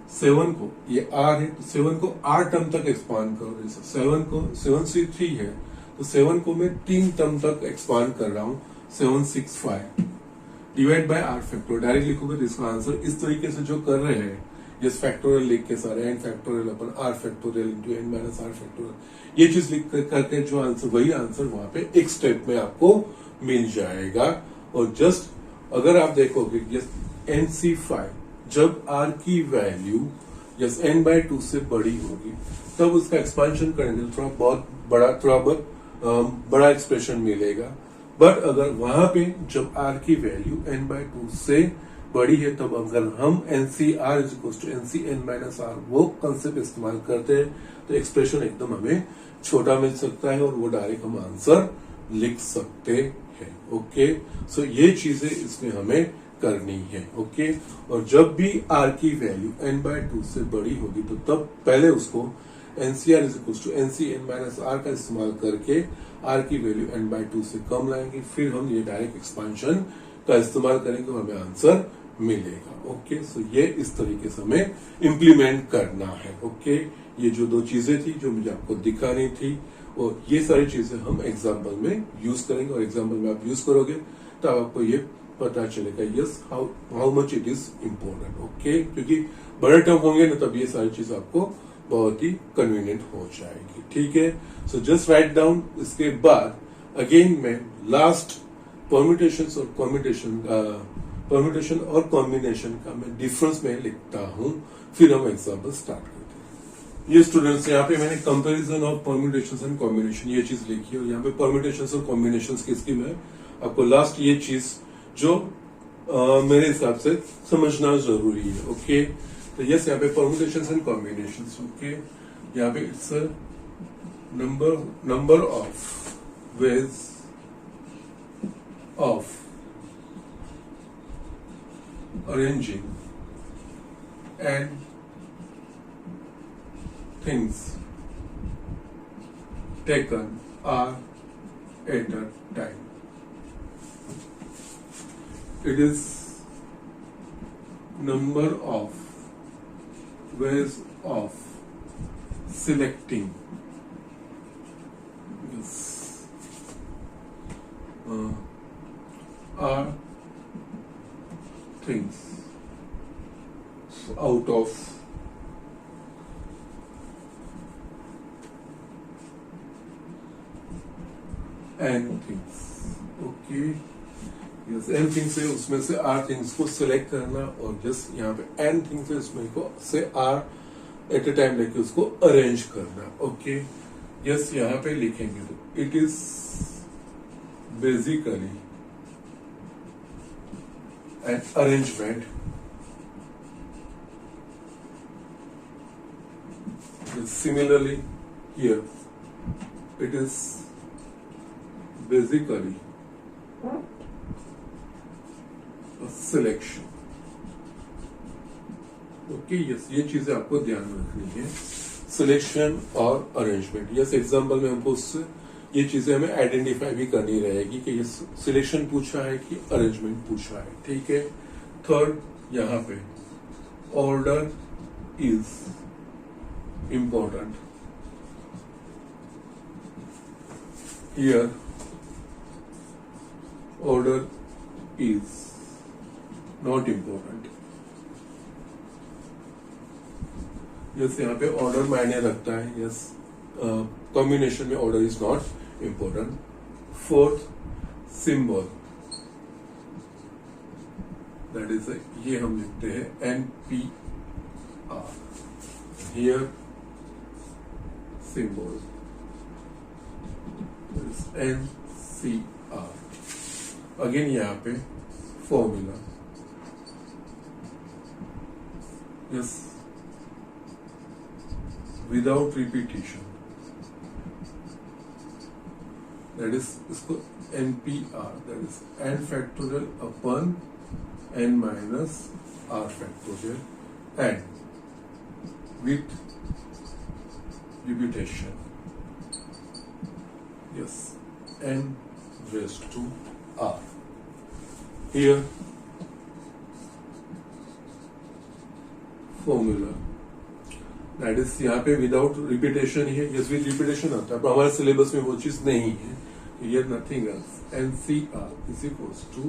7 को, ये r है तो 7 को r टर्म तक एक्सपांड करो। जैसे 7 को 7 से 3 है तो 7 को मैं 3 टर्म तक एक्सपांड कर रहा हूँ, 765 divide by r factorial. Direct लिखोगे तो इसका आंसर इस तरीके से जो कर रहे हैं, जिस फैक्टोरियल लिख के सारे n factorial upon r factorial into n minus r factorial, ये चीज लिख करके जो आंसर, वही आंसर वहां पे एक स्टेप में आपको मिल जाएगा। और जस्ट अगर आप देखोगे NC5 जब r की वैल्यू n/2 से बड़ी होगी तब उसका एक्सपांशन करेंगे, थोड़ा बहुत बड़ा एक्सप्रेशन मिलेगा। बट अगर वहां पे जब r की वैल्यू n/2 से बड़ी है तब अगर हम NCR NCn-r वो कंसेप्ट इस्तेमाल करते हैं तो एक्सप्रेशन एकदम हमें छोटा मिल सकता है और वो डायरेक्ट हम आंसर लिख सकते हैं। ओके, सो ये चीजें इसमें हमें करनी है। ओके, और जब भी r की वैल्यू n/2 से बड़ी होगी तो तब पहले उसको NCR NCn-r का इस्तेमाल करके r की वैल्यू n/2 से कम लाएंगे, फिर हम ये डायरेक्ट एक्सपांशन का इस्तेमाल करेंगे और हमें आंसर मिलेगा। ओके, सो ये इस तरीके से हमें इम्प्लीमेंट करना है। ओके, ये जो दो चीजें थी जो मुझे आपको दिखानी थी, और ये सारी चीजें हम एग्जाम्पल में यूज करेंगे, और एग्जाम्पल में आप यूज करोगे तो आपको ये पता चलेगा yes how much it is important. Okay, क्योंकि बड़े टर्म होंगे ना तब ये सारी चीज आपको बहुत ही कन्वीनियंट हो जाएगी। ठीक है, सो जस्ट राइट डाउन। इसके बाद अगेन मैं लास्ट परम्यूटेशन और कॉम्बिनेशन का मैं डिफरेंस में लिखता हूं, फिर हम एग्जाम्पल स्टार्ट करते हैं। ये स्टूडेंट्स, यहाँ पे मैंने comparison of permutations and combination ये चीज लिखी है, और यहाँ पे परम्यूटेशंस और कॉम्बिनेशंस किसकी मैं आपको लास्ट ये चीज जो मेरे हिसाब से समझना जरूरी है। ओके, तो यस, यहाँ पे परम्यूटेशंस एंड कॉम्बिनेशंस। ओके, यहाँ पे it's number of ways of arranging and things taken are at a time. It is number of ways of selecting are things out of n things. Okay, yes, n things है उसमें से r things को select करना, और just यहाँ पे n things है उसमें को से r एट ए टाइम लेके उसको अरेंज करना। ओके, यस, यहाँ पे लिखेंगे तो it is basically an arrangement similarly here it is basically a selection। Okay, yes, ये चीजें आपको ध्यान में रखनी है, सिलेक्शन और अरेंजमेंट। यस, एग्जाम्पल में हमको उससे ये चीजें हमें आइडेंटिफाई भी करनी रहेगी कि ये सिलेक्शन पूछा है कि अरेंजमेंट पूछा है। ठीक है, थर्ड, यहाँ पे order is important, here order is not important. Yes, यहाँ पे ऑर्डर मायने रखता है। यस, कॉम्बिनेशन में order is not important। Fourth, symbol, that is ये हम लिखते हैं NPR, here symbol is NCR। Again यहाँ पे formula, yes, without repetition, that is इसको NPR, that is n factorial upon n minus r factorial, and with repetition, yes, n raised to r। Here formula that is यहाँ पे without repetition ही है, yes with repetition आता है, पर हमारे syllabus में वो चीज नहीं है. ये nothing else NCR is equals to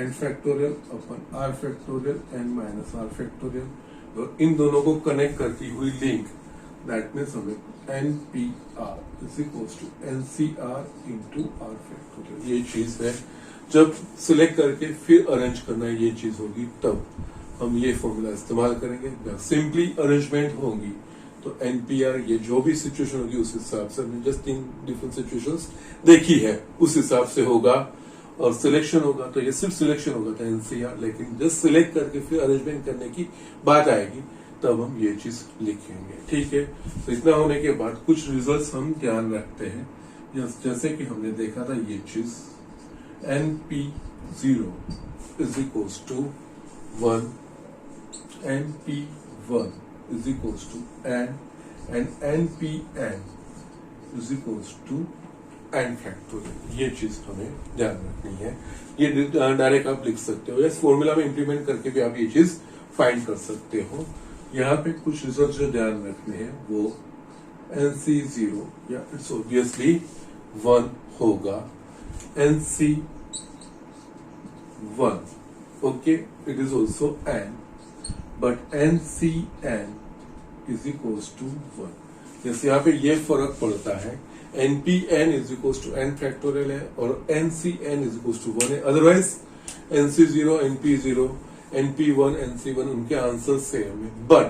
N factorial upon R factorial N minus R factorial, और इन दोनों को कनेक्ट करती हुई लिंक दैट मीन्स हमें NPR is equals to NCR into R factorial. ये चीज है. जब सिलेक्ट करके फिर अरेंज करना ये चीज होगी, तब हम ये फॉर्मूला इस्तेमाल करेंगे. सिंपली अरेंजमेंट होगी तो एनपीआर ये जो भी सिचुएशन होगी उस हिसाब से, हमने जस्ट 3 डिफरेंट सिचुएशंस देखी है उस हिसाब से होगा. और सिलेक्शन होगा तो ये सिर्फ सिलेक्शन होगा तो एनसीआर, लेकिन जस्ट सिलेक्ट करके फिर अरेंजमेंट करने की बात आएगी तब हम ये चीज लिखेंगे. ठीक है. तो इतना होने के बाद कुछ रिजल्ट्स हम ध्यान रखते हैं. जैसे कि हमने देखा था ये चीज NP0 is equals to 1, NP1 is equals to n, and NPn is equals to n factorial. ये चीज हमें ध्यान रखनी है. ये डायरेक्ट आप लिख सकते हो या इस फॉर्मूला में इंप्लीमेंट करके भी आप ये चीज फाइंड कर सकते हो. यहाँ पे कुछ रिजल्ट जो ध्यान रखने हैं वो NC0 या इट्स ऑब्वियसली 1 होगा. NC1, okay, it is also n, but NCn is equals to 1. जैसे यहाँ पे ये फर्क पड़ता है, NPn is equals to n factorial है और NCn is equals to 1 है. Otherwise NC0, NP0, NP1, NC1 उनके आंसर सेम है, बट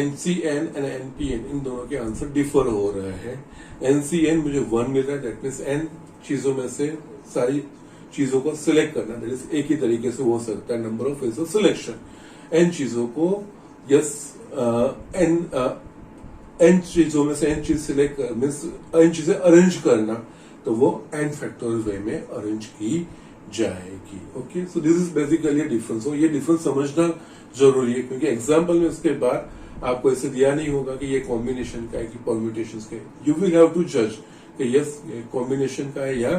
NCn एंड NPn इन दोनों के आंसर डिफर हो रहे हैं. NCn मुझे 1 मिल रहा है, दैट मीन्स n चीजों में से सारी चीजों को सिलेक्ट करना, दैट इज एक ही तरीके से हो सकता है number of ways of selection. n चीजों को यस n चीजों में से n चीज सिलेक्ट मीन्स n चीजें अरेंज करना, तो वो n फैक्टोरियल वे में अरेंज की जाएगी. Okay. So this is basically difference. ये डिफरेंस समझना जरूरी है क्योंकि एग्जाम्पल में उसके बाद आपको ऐसे दिया नहीं होगा कि ये कॉम्बिनेशन का है कि परम्यूटेशन का है. यू विल हैव टू जज कि यस कॉम्बिनेशन का है या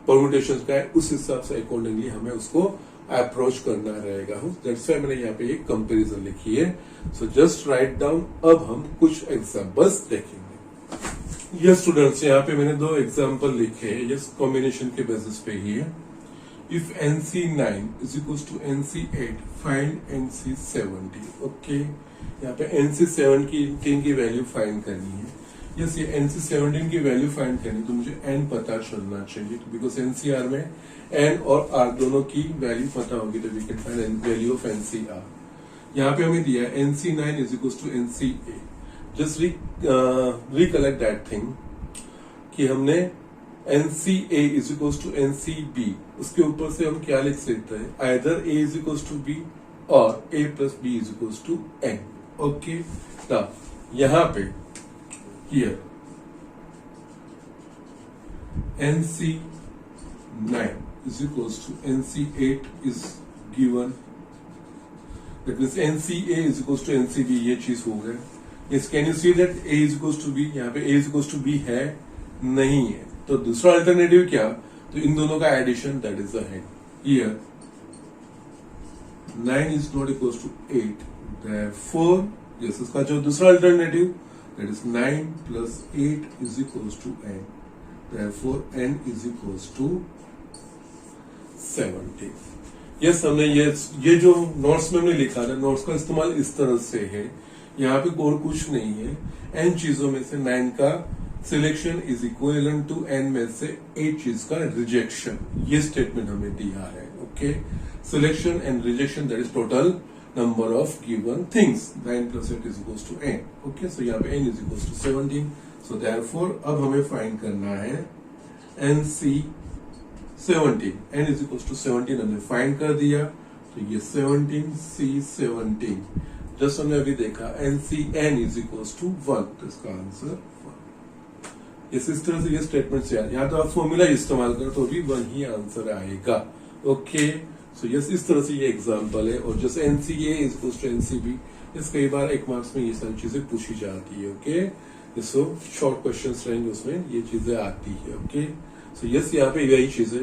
परम्यूटेशन का है, उस हिसाब से अकॉर्डिंगली हमें उसको अप्रोच करना रहेगा. दैट्स व्हाई मैंने यहाँ पे एक कंपैरिजन लिखी है. So just write down. अब हम कुछ एग्जांपल्स देखेंगे. यस स्टूडेंट्स, यहाँ पे मैंने 2 एग्जांपल लिखे हैं. यस कॉम्बिनेशन के बेसिस पे ही है. If NC9 is equals to NC8, find NC70. Okay. यहाँ पे NC17 की वैल्यू फाइंड करनी है. यस ये NC17 की वैल्यू फाइंड करनी तो मुझे n पता चलना चाहिए, बिकॉज NCR में n और r दोनों की वैल्यू पता होगी तो we can find value of NCR. यहाँ पे हमें दिया है NC9 is equals to NCA. Just recollect that thing कि हमने NCA is equals to NCB, उसके ऊपर से हम क्या लिख सकते हैं, either A is equals to B और A plus B is equals to N. Okay. यहाँ पे here NC9 is equals to NC8 is given, that means NCA is equals to NCB. ये चीज हो गया. Yes, can you see that A is equals to B? यहाँ पे A is equals to B है नहीं है, तो दूसरा अल्टरनेटिव क्या, तो इन दोनों का addition, that is the head. Here 9 is not equals to 8, therefore yes, इसका जो दूसरा alternative that is 9 plus 8 is equals to n, therefore n is equals to 70. yes, हमने ये जो नोट्स में हमने लिखा था, नोट्स का इस्तेमाल इस तरह से है. यहाँ पे और कुछ नहीं है. n चीजों में से 9 का selection is equivalent to n में से 8 चीज का रिजेक्शन. ये स्टेटमेंट हमें दिया है. Okay. Selection and rejection, that is total number of given things. 9 plus 8 is equals to n. Okay, so यहाँ पे n is equals to 17. So therefore अब हमें फाइंड करना है NC17. n is equals to 17 हमने फाइंड कर दिया, तो ये 17C17 जस्ट हमने अभी देखा NCn is equals to 1, तो इसका आंसर 1. इस तरह से ये स्टेटमेंट से यहाँ तो आप फॉर्मूला इस्तेमाल करो तो भी 1 ही आंसर आएगा. ओके. सो यस, इस तरह से ये एग्जांपल है. और जैसे NCA is equals to NCB, इस कई बार 1 मार्क्स में ये सारी चीजें पूछी जाती है. ओके. सो शॉर्ट क्वेश्चंस रहेंगे उसमें ये चीजें आती है. ओके. सो यस, यहाँ पे यही चीज है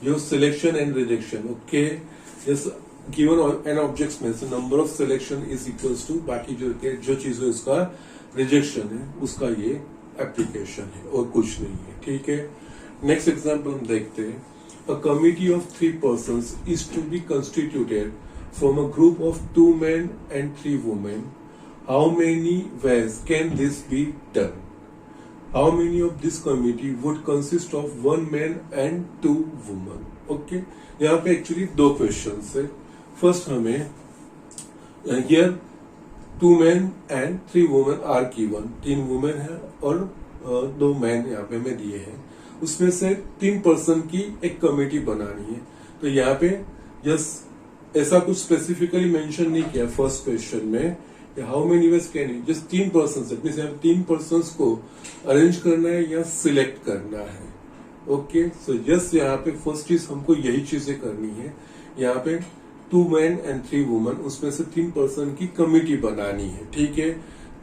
जो selection and rejection. Okay. Yes, given n objects में से number of selection is equals to बाकी जो चीज है उसका रिजेक्शन है, उसका ये एप्लीकेशन है और कुछ नहीं है। ठीक है, नेक्स्ट एग्जांपल हम देखते हैं। A committee of 3 persons is to be constituted from a group of 2 men and 3 women. How many ways can this be done? How many of this committee would consist of 1 man and 2 women? Okay, यहाँ पे actually 2 questions है। First हमें here 2 men and 3 women are given, 3 women है और 2 man यहाँ पे हमें दिए हैं। उसमें से 3 पर्सन की एक कमेटी बनानी है। तो यहाँ पे यस ऐसा कुछ स्पेसिफिकली मेंशन नहीं किया फर्स्ट क्वेश्चन में, how many ways can you, just 3 person, 3 person को अरेंज करना है या सिलेक्ट करना है। ओके, सो यस यहाँ पे फर्स्ट चीज हमको यही चीजें करनी है। यहाँ पे 2 men and 3 women, उसमें से 3 पर्सन की कमिटी बनानी है। ठीक है,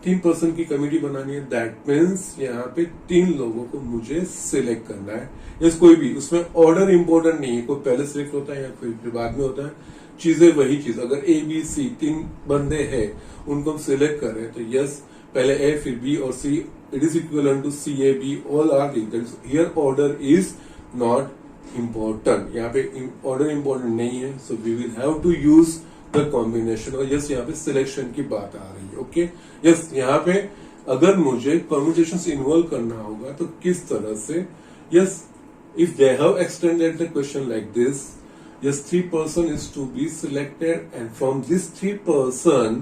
3 पर्सन की कमिटी बनानी है, दैट मीन्स यहाँ पे 3 लोगों को मुझे सिलेक्ट करना है। यस, कोई भी उसमें ऑर्डर इंपॉर्टेंट नहीं है, कोई पहले सिलेक्ट होता है या फिर बाद में होता है, चीजें वही चीज। अगर ए बी सी 3 बंदे हैं, उनको हम सिलेक्ट कर रहे हैं, तो यस पहले ए फिर बी और C, it is equal to C A B, all are equal. Here order is not important, यहाँ पे ऑर्डर इम्पोर्टेंट नहीं है, so we will have to use the combination. और यस यहाँ पे सिलेक्शन की बात आ रही है। ओके, यस यहाँ पे अगर मुझे परम्यूटेशंस इन्वॉल्व करना होगा तो किस तरह से, yes if they have extended the question like this, yes 3 person is to be selected and from this 3 person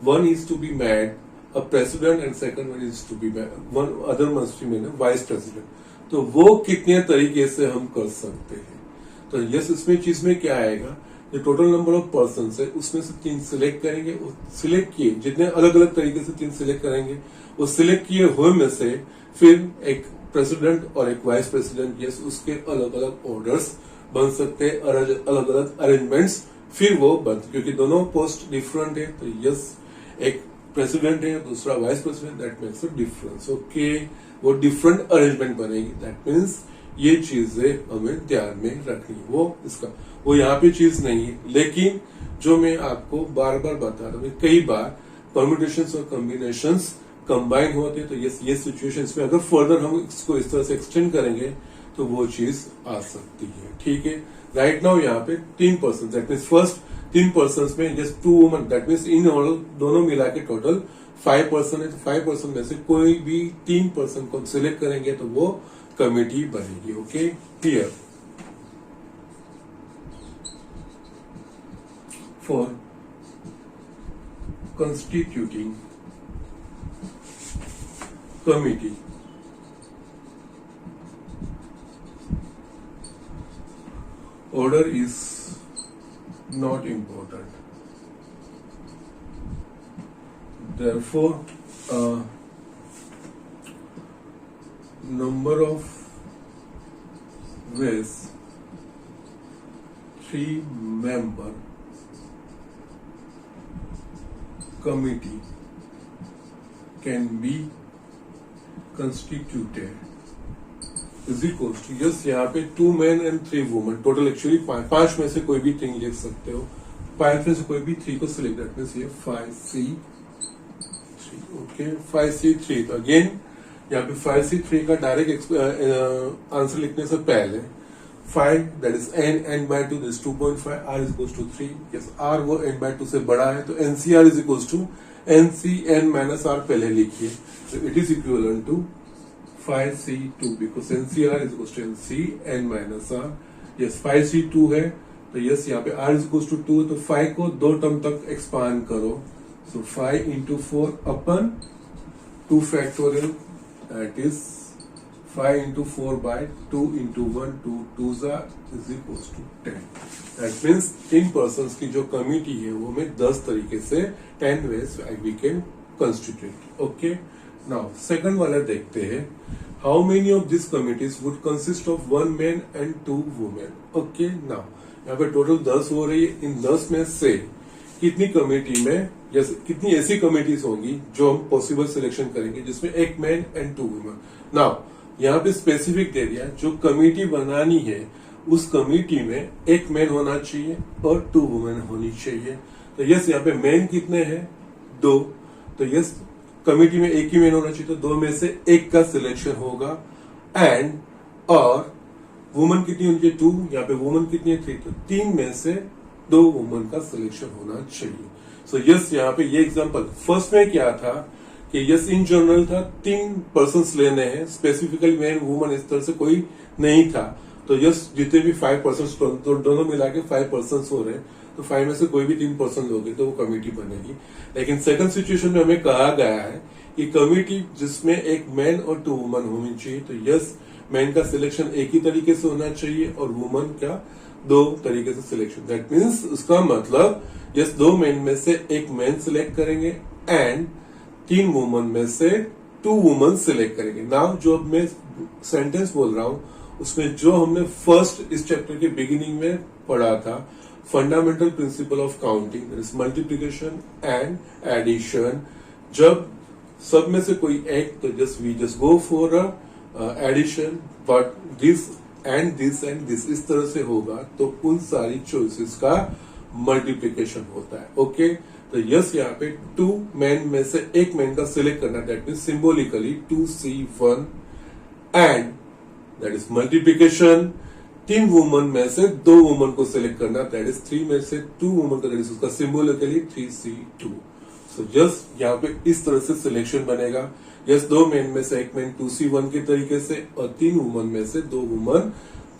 1 is to be made a president and second one is to be made, one other must be made a vice president. तो वो कितने तरीके से हम कर सकते हैं। तो यस इसमें चीज में क्या आएगा, जो टोटल नंबर ऑफ पर्सन है उसमें से 3 सिलेक्ट करेंगे, सिलेक्ट किए जितने अलग अलग तरीके से 3 सिलेक्ट करेंगे, वो सिलेक्ट किए हुए में से फिर एक प्रेसिडेंट और एक वाइस प्रेसिडेंट, यस उसके अलग अलग ऑर्डर्स बन सकते हैं, अलग अलग अरेंजमेंट्स, फिर वो बन, क्योंकि दोनों पोस्ट डिफरेंट है। तो यस एक प्रेसिडेंट है दूसरा vice president, that makes a difference. Okay, वो डिफरेंट अरेंजमेंट बनेगी, दैट मीन्स ये चीजें हमें ध्यान में रखनी है। वो यहाँ पे चीज नहीं है, लेकिन जो मैं आपको बार बार बता रहा हूँ, कई बार परम्यूटेशंस और कॉम्बिनेशंस कंबाइन होते हैं। तो ये सिचुएशंस में अगर फर्दर हम इसको इस तरह से एक्सटेंड करेंगे तो वो चीज आ सकती है। ठीक है, राइट नाउ यहाँ पे 3 person, that means first 3 person में just 2 woman, that means in all दोनों मिला के टोटल 5 पर्सन है। तो 5 पर्सन में से कोई भी 3 पर्सन को सिलेक्ट करेंगे तो वो कमिटी बनेगी। Okay, here for constituting committee, order is not important. Therefore, a number of ways 3-member committee can be constituted is equals to, yes यहाँ पे 2 men and 3 women, total actually 5 में से कोई भी 3 लिख सकते हो, 5 में से कोई भी 3 को सिलेक्ट, दैट मींस ये 5C3। Okay, 5C3। तो अगेन यहाँ पे 5C3 का डायरेक्ट आंसर लिखने से पहले 5 that is n by 2 this 2.5, r is equals to 3, yes r वो n by 2 से बड़ा है, तो NCR is equals to NCN minus r पहले लिखिए, so it is equivalent to 5C2 because NCR is equals to NCN minus r, yes 5C2 है, तो yes यहाँ पे r is equals to 2, तो 5 को 2 टर्म तक एक्सपांड करो, so 5 into 4 upon 2 factorial, that is 5 into 4 by 2 into 1, 2 2s is equals to 10. That means 3 persons की जो कमिटी है वो में 10 तरीके से 10 ways we can constitute. Okay. Now second वाला देखते हैं, how many of these committees would consist of 1 man and 2 women. Okay. Now यहाँ पे टोटल 10 हो रही है, इन 10 में से कितनी कमेटी में, जैसे कितनी ऐसी कमिटीज होंगी जो हम पॉसिबल सिलेक्शन करेंगे जिसमें 1 मैन एंड 2 वुमेन। नाउ यहाँ पे स्पेसिफिक दे दिया, जो कमेटी बनानी है उस कमिटी में एक मैन होना चाहिए और 2 वुमेन होनी चाहिए। तो यस यहाँ पे मैन कितने हैं 2, तो यस कमिटी में एक ही मैन होना चाहिए, तो 2 में से एक का सिलेक्शन होगा। एंड और वुमन कितनी होनी चाहिए 2, यहाँ पे वुमन कितनी है 3, तो 3 में से 2 वुमन का सिलेक्शन होना चाहिए। सो यस यहाँ पे ये एग्जांपल फर्स्ट में क्या था कि यस इन जनरल था 3 पर्सन्स लेने हैं, स्पेसिफिकली मैन वुमन इस तरह से कोई नहीं था। तो यस जितने भी 5 पर्सन्स तो दोनों मिला के 5 पर्सन्स हो रहे हैं, तो 5 में से कोई भी 3 पर्सन लोगे तो वो कमेटी बनेगी। लेकिन सेकंड सिचुएशन में हमें कहा गया है कि कमेटी जिसमें एक मैन और 2 वुमन होनी चाहिए, तो यस मैन का सिलेक्शन एक ही तरीके से होना चाहिए और वुमन का 2 तरीके से सिलेक्शन। दैट मीन्स उसका मतलब यस 2 मैन में से एक मैन सिलेक्ट करेंगे एंड 3 वुमन में से 2 वुमन सिलेक्ट करेंगे। नाउ जो मैं सेंटेंस बोल रहा हूं उसमें जो हमने फर्स्ट इस चैप्टर के बिगिनिंग में पढ़ा था, fundamental principle of counting, that is multiplication and addition. जब सब में से कोई एक, तो just we just go for addition, but this and this and this इस तरह से होगा तो उन सारी चॉइसेस का मल्टीप्लिकेशन होता है। ओके तो यस यहाँ पे 2 मैन में से एक मैन का सिलेक्ट करना, that mean symbolically 2C1 and that is multiplication. 3 woman में से 2 वुमन को सिलेक्ट करना, दैट इज 3 में से 2 वुमन का, दैट इज उसका सिंबॉलिकली 3C2। सो जस्ट यहाँ पे इस तरह से सिलेक्शन बनेगा। यस 2 मैन में से एक मैन 2C1 के तरीके से और 3 वुमन में से 2 वुमन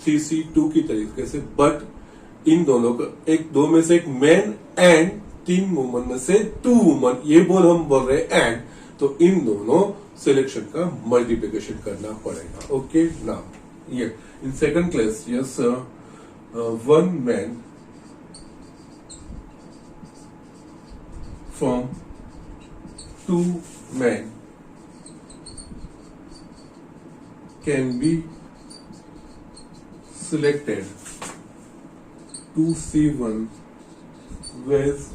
3C2 की तरीके से, बट इन दोनों का एक 2 में से एक मैन एंड 3 वुमन में से 2 वुमन, ये हम बोल रहे हैं एंड, तो इन दोनों सिलेक्शन का मल्टीप्लिकेशन करना पड़ेगा। ओके नाउ ये in second class yes 1 man from 2 men can be selected 2C1 with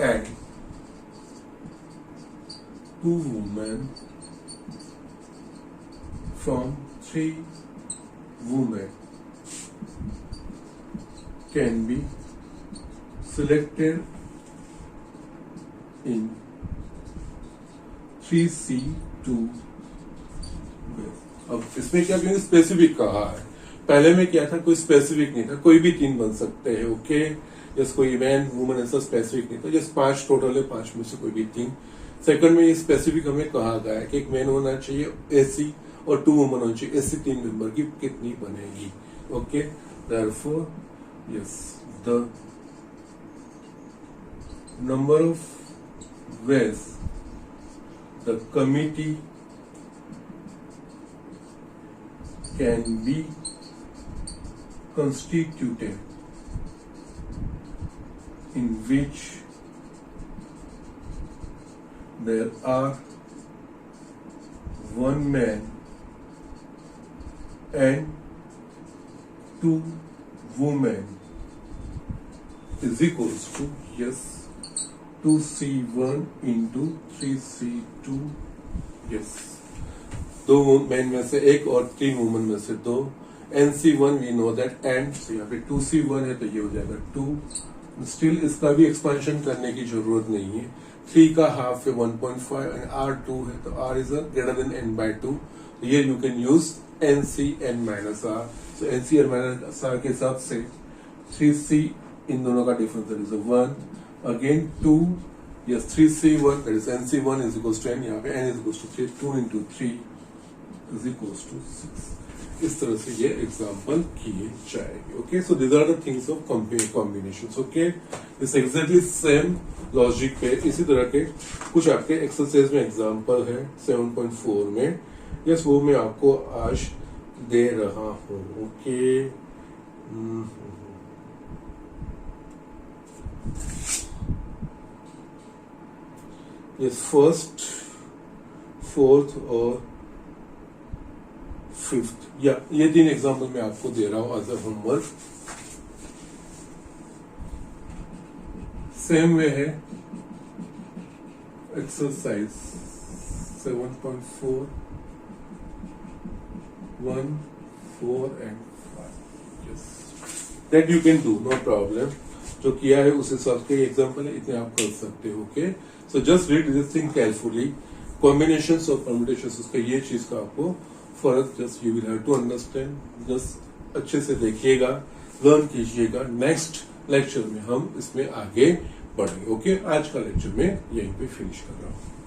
and 2 women from 3 women can be selected in 3C2 में। अब इसमें क्या कहेंगे, स्पेसिफिक कहा है। पहले में क्या था, कोई स्पेसिफिक नहीं था, कोई भी 3 बन सकते हैं। ओके जस कोई मैन वुमन ऐसा स्पेसिफिक नहीं था, जस 5 टोटल है, 5 में से कोई भी 3। सेकंड में ये स्पेसिफिक हमें कहा गया है कि एक मैन होना चाहिए एसी और 2 वुमन होनी चाहिए, ऐसी 3 मेंबर की कितनी बनेगी। Okay therefore yes the number of ways the committee can be constituted in which there are 1 man and 2 women is equals to yes 2C1 into 3C2 yes 2 man में से एक और 3 वुमन में से 2। NC1 we know that and, so यहाँ पे 2C1 है तो ये हो जाएगा 2। स्टिल इसका भी एक्सपेंशन करने की जरूरत नहीं है। 3 का हाफ है 1.5 एंड R2 है तो R is greater then n by 2। ये you can use NCn minus R। so NCn minus R के हिसाब से 3C इन दोनों का difference that is 1 again 2 yes 3C1 that is NC1 is equals to n, यहाँ पे n is equals to 3, 2 into 3 is equals to 6। इस तरह से ये एग्जाम्पल किए जाएंगे। Okay so these are the things of combinations। Okay इस exactly same logic पे इसी तरह के कुछ आपके एक्सरसाइज में एग्जाम्पल है 7.4 में। यस वो मैं आपको आज दे रहा हूँ। ओके यस फर्स्ट, फोर्थ और फिफ्थ, या ये 3 एग्जाम्पल मैं आपको दे रहा हूं as a homework. Same way है exercise 7.4 1, 4 and 5 yes that you can do, no problem. जो किया है उस हिसाब के एग्जाम्पल है, इतने आप कर सकते हो। Okay, so just read this thing carefully. Combinations और परम्यूटेशंस, उसका ये चीज का आपको फर्क just you will have to understand. Just अच्छे से देखिएगा, लर्न कीजिएगा। नेक्स्ट लेक्चर में हम इसमें आगे बढ़ेंगे। ओके, आज का लेक्चर में यहीं पे फिनिश कर रहा हूँ।